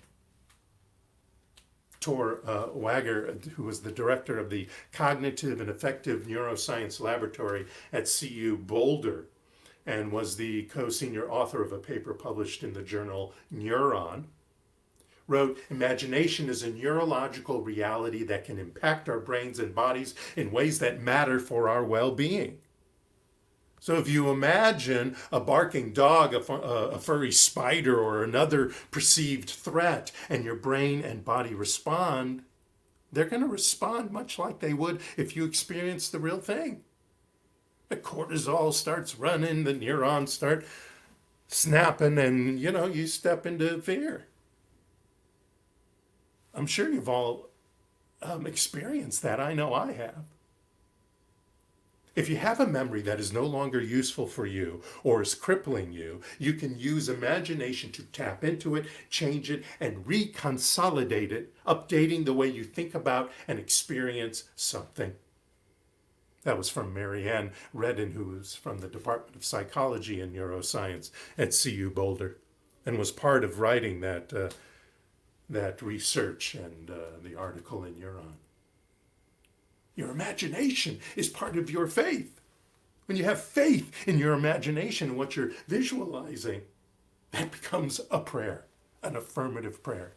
S2: Tor Wager, who was the director of the Cognitive and Affective Neuroscience Laboratory at CU Boulder, and was the co-senior author of a paper published in the journal Neuron, wrote, "Imagination is a neurological reality that can impact our brains and bodies in ways that matter for our well-being." So if you imagine a barking dog, a furry spider, or another perceived threat, and your brain and body respond, they're going to respond much like they would if you experience the real thing. The cortisol starts running, the neurons start snapping, and you step into fear. I'm sure you've all experienced that. I know I have. If you have a memory that is no longer useful for you or is crippling you, you can use imagination to tap into it, change it, and reconsolidate it, updating the way you think about and experience something. That was from Marianne Redden, who is from the Department of Psychology and Neuroscience at CU Boulder, and was part of writing that research and the article in Neuron. Your imagination is part of your faith. When you have faith in your imagination and what you're visualizing, that becomes a prayer, an affirmative prayer.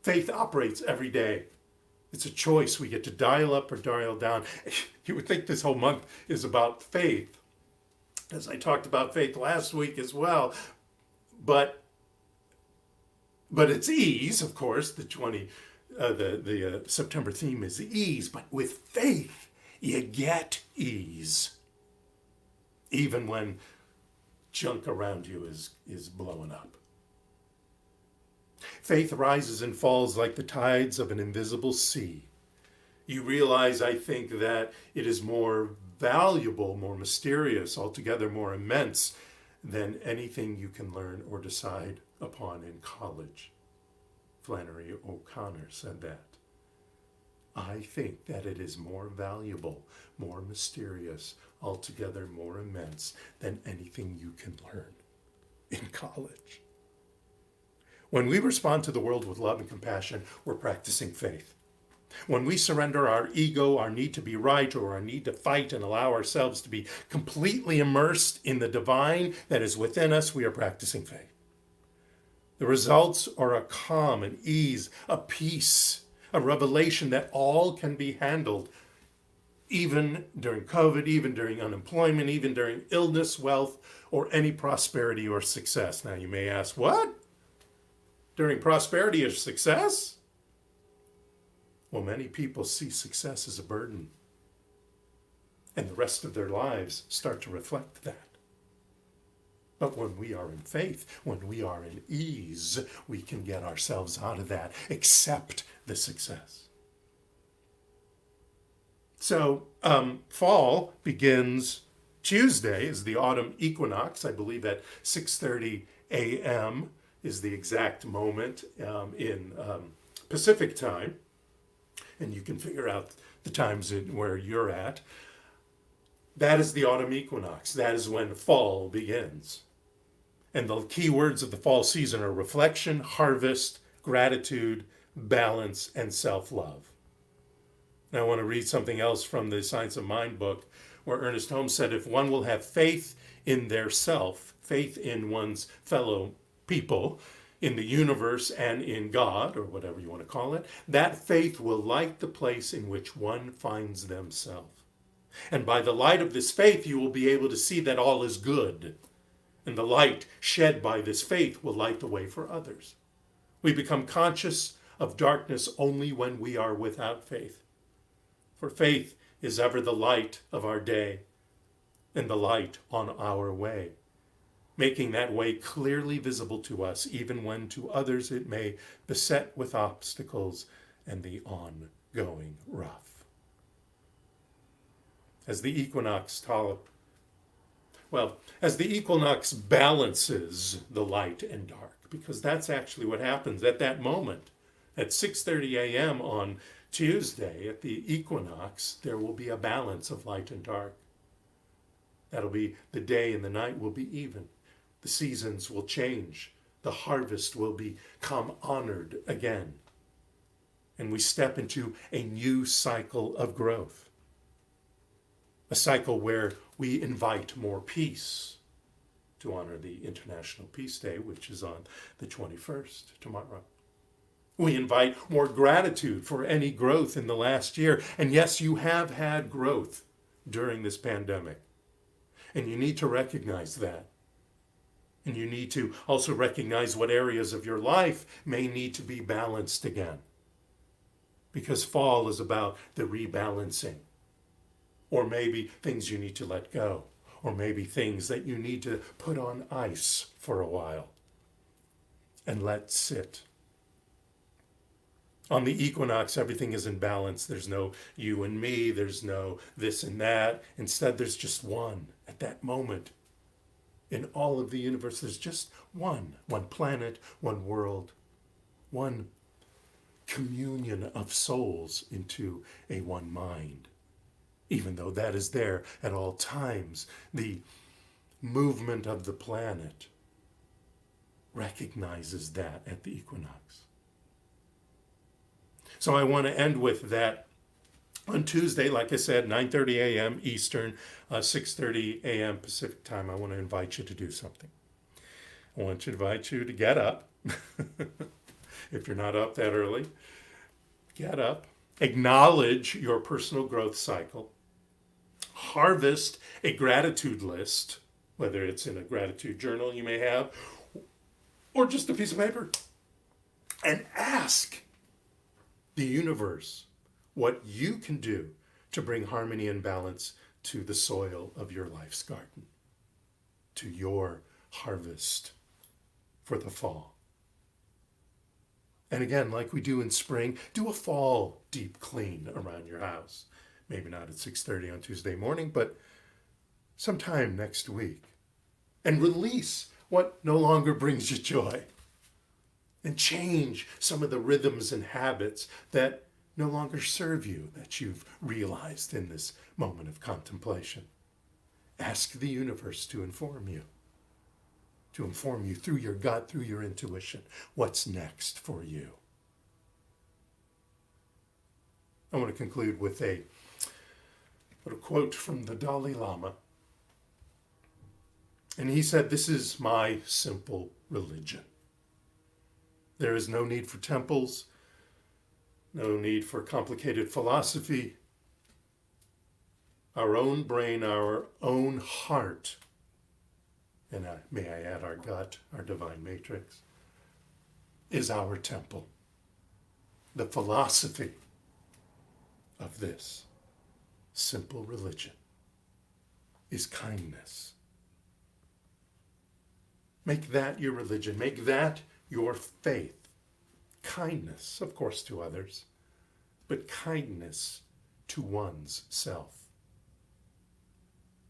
S2: Faith operates every day. It's a choice. We get to dial up or dial down. You would think this whole month is about faith, as I talked about faith last week as well. But it's ease, of course. The September theme is ease. But with faith, you get ease, even when junk around you is blowing up. Faith rises and falls like the tides of an invisible sea. You realize, I think, that it is more valuable, more mysterious, altogether more immense than anything you can learn or decide upon in college. Flannery O'Connor said that. I think that it is more valuable, more mysterious, altogether more immense than anything you can learn in college. When we respond to the world with love and compassion, we're practicing faith. When we surrender our ego, our need to be right, or our need to fight, and allow ourselves to be completely immersed in the divine that is within us, we are practicing faith. The results are a calm, an ease, a peace, a revelation that all can be handled, even during COVID, even during unemployment, even during illness, wealth, or any prosperity or success. Now you may ask, what? During prosperity or success? Well, many people see success as a burden, and the rest of their lives start to reflect that. But when we are in faith, when we are in ease, we can get ourselves out of that, accept the success. So fall begins Tuesday, is the autumn equinox, I believe at 6:30 a.m. is the exact moment in Pacific time. And you can figure out the times where you're at. That is the autumn equinox. That is when fall begins. And the key words of the fall season are reflection, harvest, gratitude, balance, and self-love. Now I want to read something else from the Science of Mind book, where Ernest Holmes said, if one will have faith in their self, faith in one's fellow people, in the universe and in God, or whatever you want to call it, that faith will light the place in which one finds themselves. And by the light of this faith, you will be able to see that all is good. And the light shed by this faith will light the way for others. We become conscious of darkness only when we are without faith. For faith is ever the light of our day and the light on our way, making that way clearly visible to us, even when to others it may beset with obstacles and the ongoing rough. As the equinox balances the light and dark, because that's actually what happens at that moment. At 6:30 a.m. on Tuesday, at the equinox, there will be a balance of light and dark. That'll be the day and the night will be even. The seasons will change. The harvest will become honored again. And we step into a new cycle of growth. A cycle where we invite more peace to honor the International Peace Day, which is on the 21st, tomorrow. We invite more gratitude for any growth in the last year. And yes, you have had growth during this pandemic. And you need to recognize that. And you need to also recognize what areas of your life may need to be balanced again. Because fall is about the rebalancing. Or maybe things you need to let go. Or maybe things that you need to put on ice for a while and let sit. On the equinox, everything is in balance. There's no you and me. There's no this and that. Instead, there's just one at that moment. In all of the universe, there's just one planet, one world, one communion of souls into a one mind. Even though that is there at all times, the movement of the planet recognizes that at the equinox. So I want to end with that On Tuesday, like I said, 9:30 a.m. Eastern, 6:30 a.m. Pacific time, I want to invite you to do something. I want to invite you to get up. If you're not up that early, get up. Acknowledge your personal growth cycle. Harvest a gratitude list, whether it's in a gratitude journal you may have, or just a piece of paper, and ask the universe what you can do to bring harmony and balance to the soil of your life's garden, to your harvest for the fall. And again, like we do in spring, do a fall deep clean around your house. Maybe not at 6:30 on Tuesday morning, but sometime next week. And release what no longer brings you joy. And change some of the rhythms and habits that no longer serve you, that you've realized in this moment of contemplation. Ask the universe to inform you through your gut, through your intuition, what's next for you. I want to conclude with a little quote from the Dalai Lama. And he said, "This is my simple religion. There is no need for temples, no need for complicated philosophy. Our own brain, our own heart, and may I add our gut, our divine matrix, is our temple. The philosophy of this simple religion is kindness. Make that your religion. Make that your faith. Kindness, of course, to others, but kindness to one's self.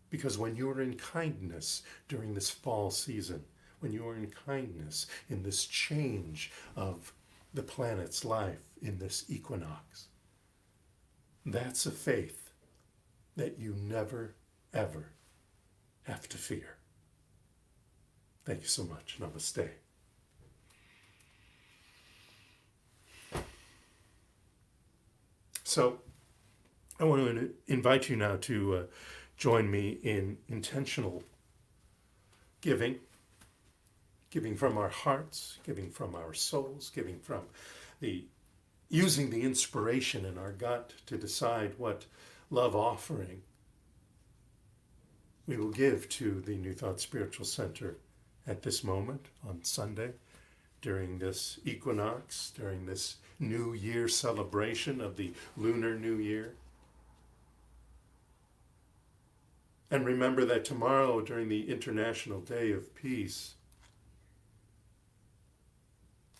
S2: Because when you are in kindness during this fall season, when you are in kindness in this change of the planet's life, in this equinox, that's a faith that you never, ever have to fear. Thank you so much. Namaste. So I want to invite you now to join me in intentional giving from our hearts, giving from our souls, giving from using the inspiration in our gut to decide what love offering we will give to the New Thought Spiritual Center at this moment on Sunday, during this equinox, during this New Year celebration of the Lunar New Year. And remember that tomorrow, during the International Day of Peace,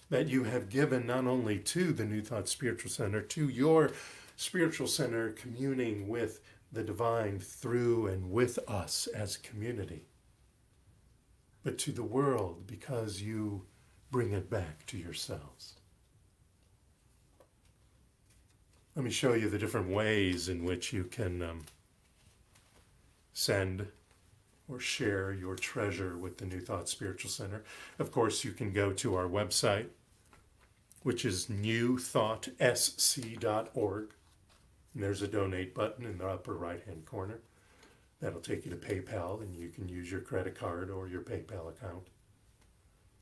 S2: that you have given not only to the New Thought Spiritual Center, to your spiritual center, communing with the divine through and with us as a community, but to the world, because you bring it back to yourselves. Let me show you the different ways in which you can send or share your treasure with the New Thought Spiritual Center. Of course, you can go to our website, which is newthoughtsc.org. And there's a donate button in the upper right-hand corner. That'll take you to PayPal, and you can use your credit card or your PayPal account.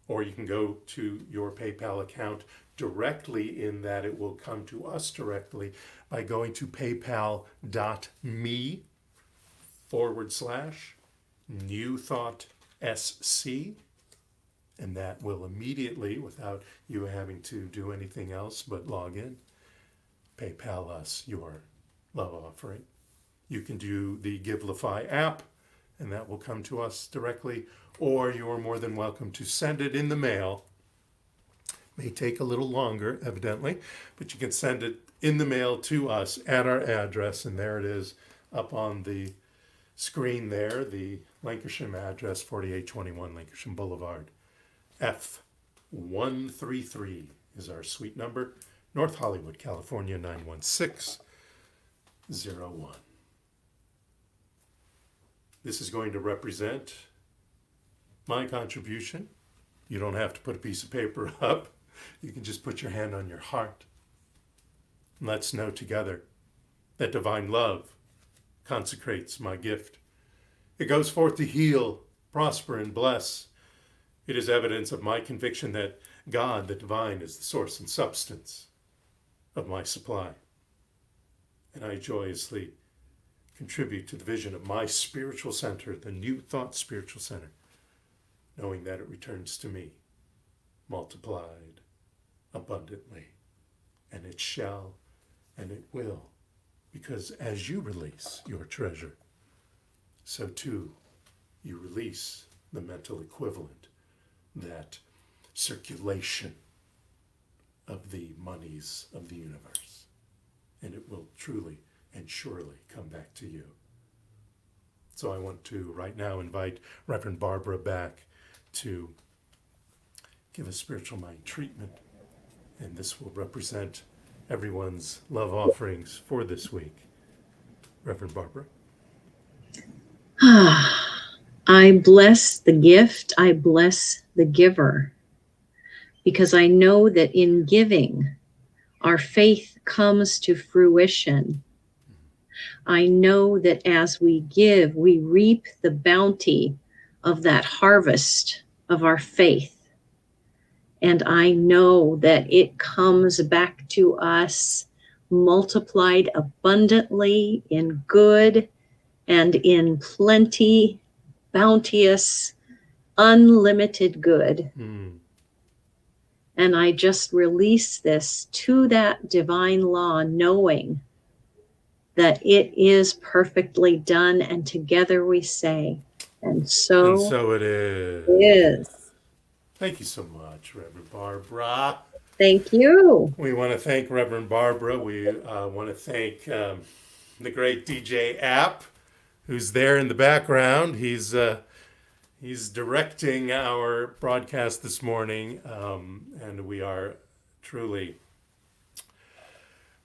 S2: Or you can go to your PayPal account directly, in that it will come to us directly by going to paypal.me/newthoughtsc. And that will immediately, without you having to do anything else but log in, PayPal us your love offering. You can do the Givelify app, and that will come to us directly, or you're more than welcome to send it in the mail. May take a little longer, evidently, but you can send it in the mail to us at our address, and there it is up on the screen there, the Lancashire address, 4821 Lancashire Boulevard. F133 is our suite number, North Hollywood, California, 91601. This is going to represent my contribution. You don't have to put a piece of paper up. You can just put your hand on your heart. And let's know together that divine love consecrates my gift. It goes forth to heal, prosper, and bless. It is evidence of my conviction that God, the divine, is the source and substance of my supply. And I joyously contribute to the vision of my spiritual center, the New Thought Spiritual Center, knowing that it returns to me, multiplied abundantly. And it shall, and it will, because as you release your treasure, so too you release the mental equivalent, that circulation of the monies of the universe. And it will truly and surely come back to you. So I want to right now invite Reverend Barbara back to give a spiritual mind treatment. And this will represent everyone's love offerings for this week. Reverend Barbara.
S4: I bless the gift. I bless the giver. Because I know that in giving, our faith comes to fruition. I know that as we give, we reap the bounty of that harvest of our faith. And I know that it comes back to us multiplied abundantly in good and in plenty, bounteous, unlimited good. And I just release this to that divine law, knowing that it is perfectly done. And together we say, and so
S2: it is.
S4: is.
S2: Thank you so much, Reverend Barbara.
S4: Thank you.
S2: We want to thank Reverend Barbara. We want to thank the great DJ App, who's there in the background. He's directing our broadcast this morning, and we are truly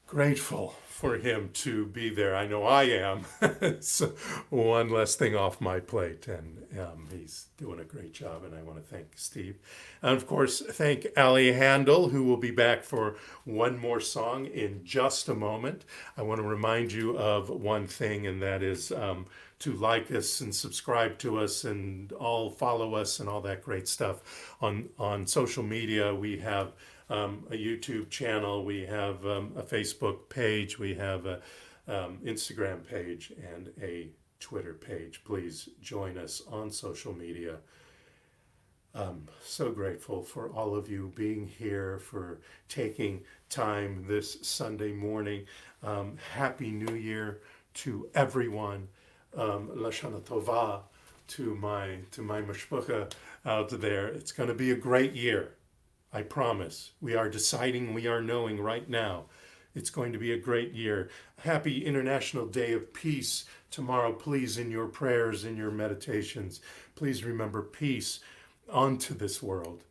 S2: grateful for him to be there. I know I am. It's one less thing off my plate, and he's doing a great job, and I want to thank Steve. And of course, thank Ali Handel, who will be back for one more song in just a moment. I want to remind you of one thing, and that is to like us and subscribe to us and all follow us and all that great stuff on social media. We have a YouTube channel, we have a Facebook page, we have a Instagram page, and a Twitter page. Please join us on social media. So grateful for all of you being here, for taking time this Sunday morning. Happy New Year to everyone. Lashana Tova to my mashpucha out there. It's going to be a great year. I promise. We are deciding, we are knowing right now. It's going to be a great year. Happy International Day of Peace tomorrow. Please, in your prayers, in your meditations, please remember peace unto this world,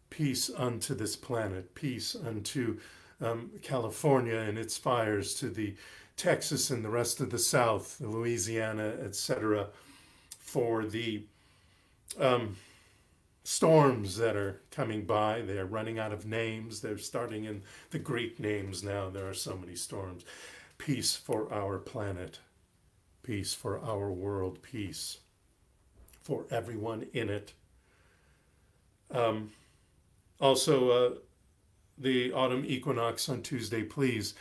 S2: peace unto this planet, peace unto California and its fires, to the Texas and the rest of the South, Louisiana, etc., for the storms that are coming by. They're running out of names. They're starting in the Greek names now. There are so many storms. Peace for our planet. Peace for our world. Peace for everyone in it. Also, the autumn equinox on Tuesday. Please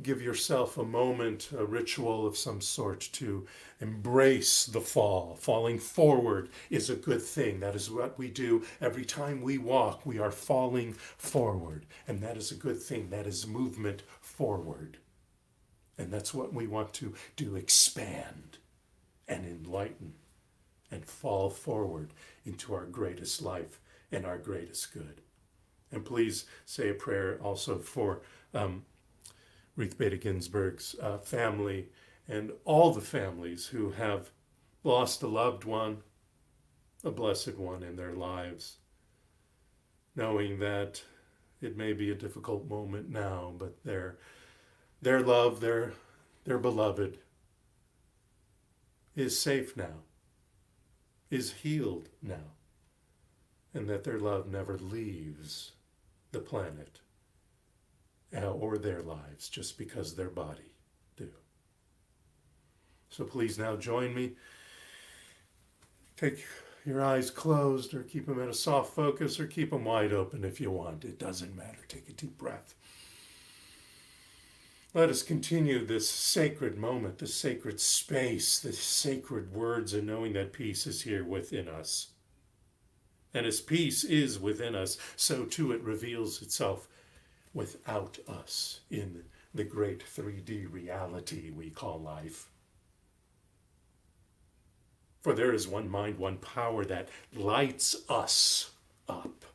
S2: give yourself a moment, a ritual of some sort to embrace the fall. Falling forward is a good thing. That is what we do every time we walk. We are falling forward, and that is a good thing. That is movement forward. And that's what we want to do, expand and enlighten and fall forward into our greatest life and our greatest good. And please say a prayer also for Ruth Bader Ginsburg's family and all the families who have lost a loved one, a blessed one in their lives, knowing that it may be a difficult moment now, but their love, their beloved, is safe now, is healed now, and that their love never leaves the planet or their lives just because their body do. So please now join me. Take your eyes closed, or keep them at a soft focus, or keep them wide open if you want. It doesn't matter. Take a deep breath. Let us continue this sacred moment, this sacred space, this sacred words, and knowing that peace is here within us. And as peace is within us, so too it reveals itself without us in the great 3D reality we call life. For there is one mind, one power that lights us up,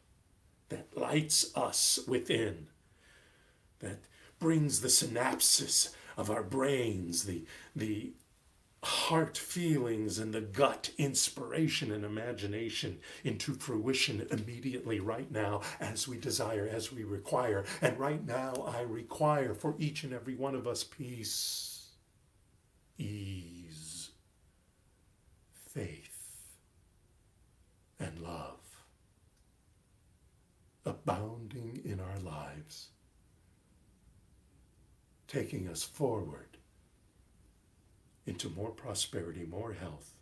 S2: that lights us within, that brings the synapses of our brains, the heart feelings and the gut inspiration and imagination into fruition immediately right now, as we desire, as we require. And right now I require for each and every one of us peace, ease, faith, and love abounding in our lives, taking us forward into more prosperity, more health,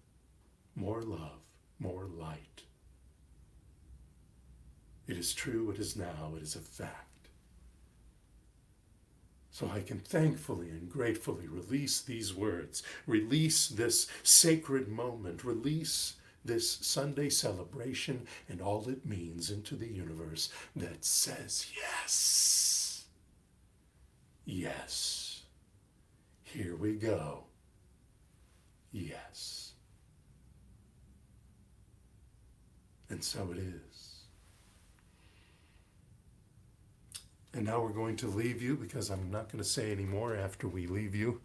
S2: more love, more light. It is true, it is now, it is a fact. So I can thankfully and gratefully release these words, release this sacred moment, release this Sunday celebration and all it means into the universe that says yes. Yes. Here we go. Yes. And so it is. And now we're going to leave you, because I'm not going to say any more after we leave you,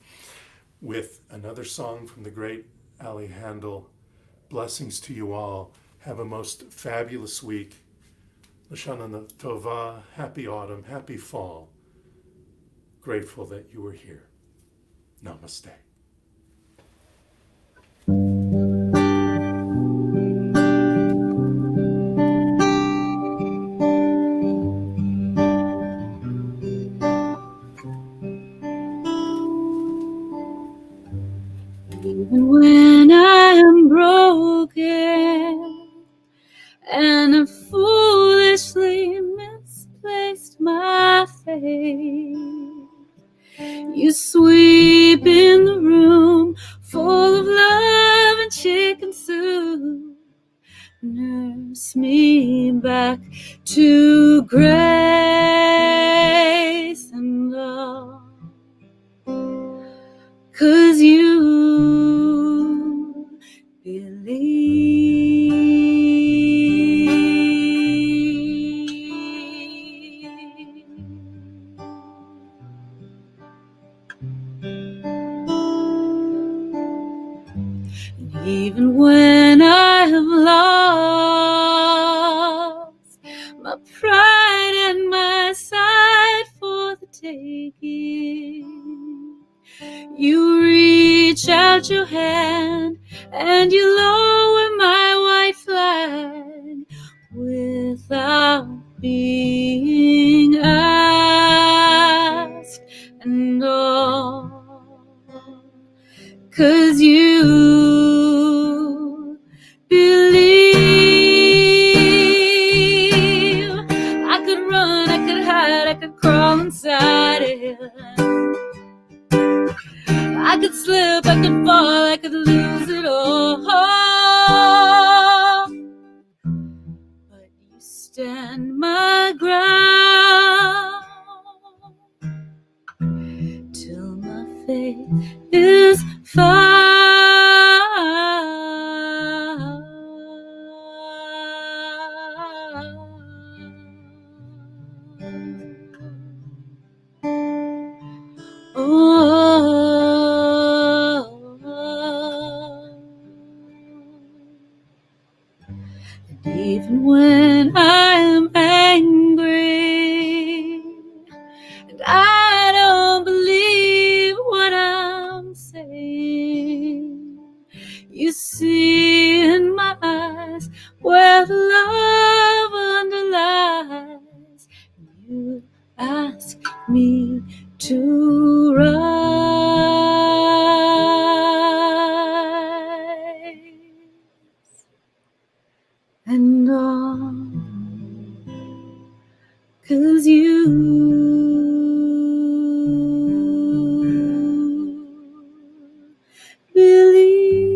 S2: with another song from the great Ali Handel. Blessings to you all. Have a most fabulous week. Lashana Tova. Happy autumn. Happy fall. Grateful that you were here. Namaste.
S5: Even when I am broken and I've foolishly misplaced my faith, you sweep in the room full of love and chicken soup, nurse me back to grace and love. 'Cause you believe. And even when I have lost my pride and my sight for the taking, you reach out your hand and you lower my white flag without being asked, and all 'cause you believe. I could run, I could hide, I could crawl inside it. I could slip, I could fall, I could lose it all. But you stand my ground till my faith is found. And even when I am angry and I don't believe what I'm saying, you see in my eyes where the love underlies. You ask me to rise. Believe.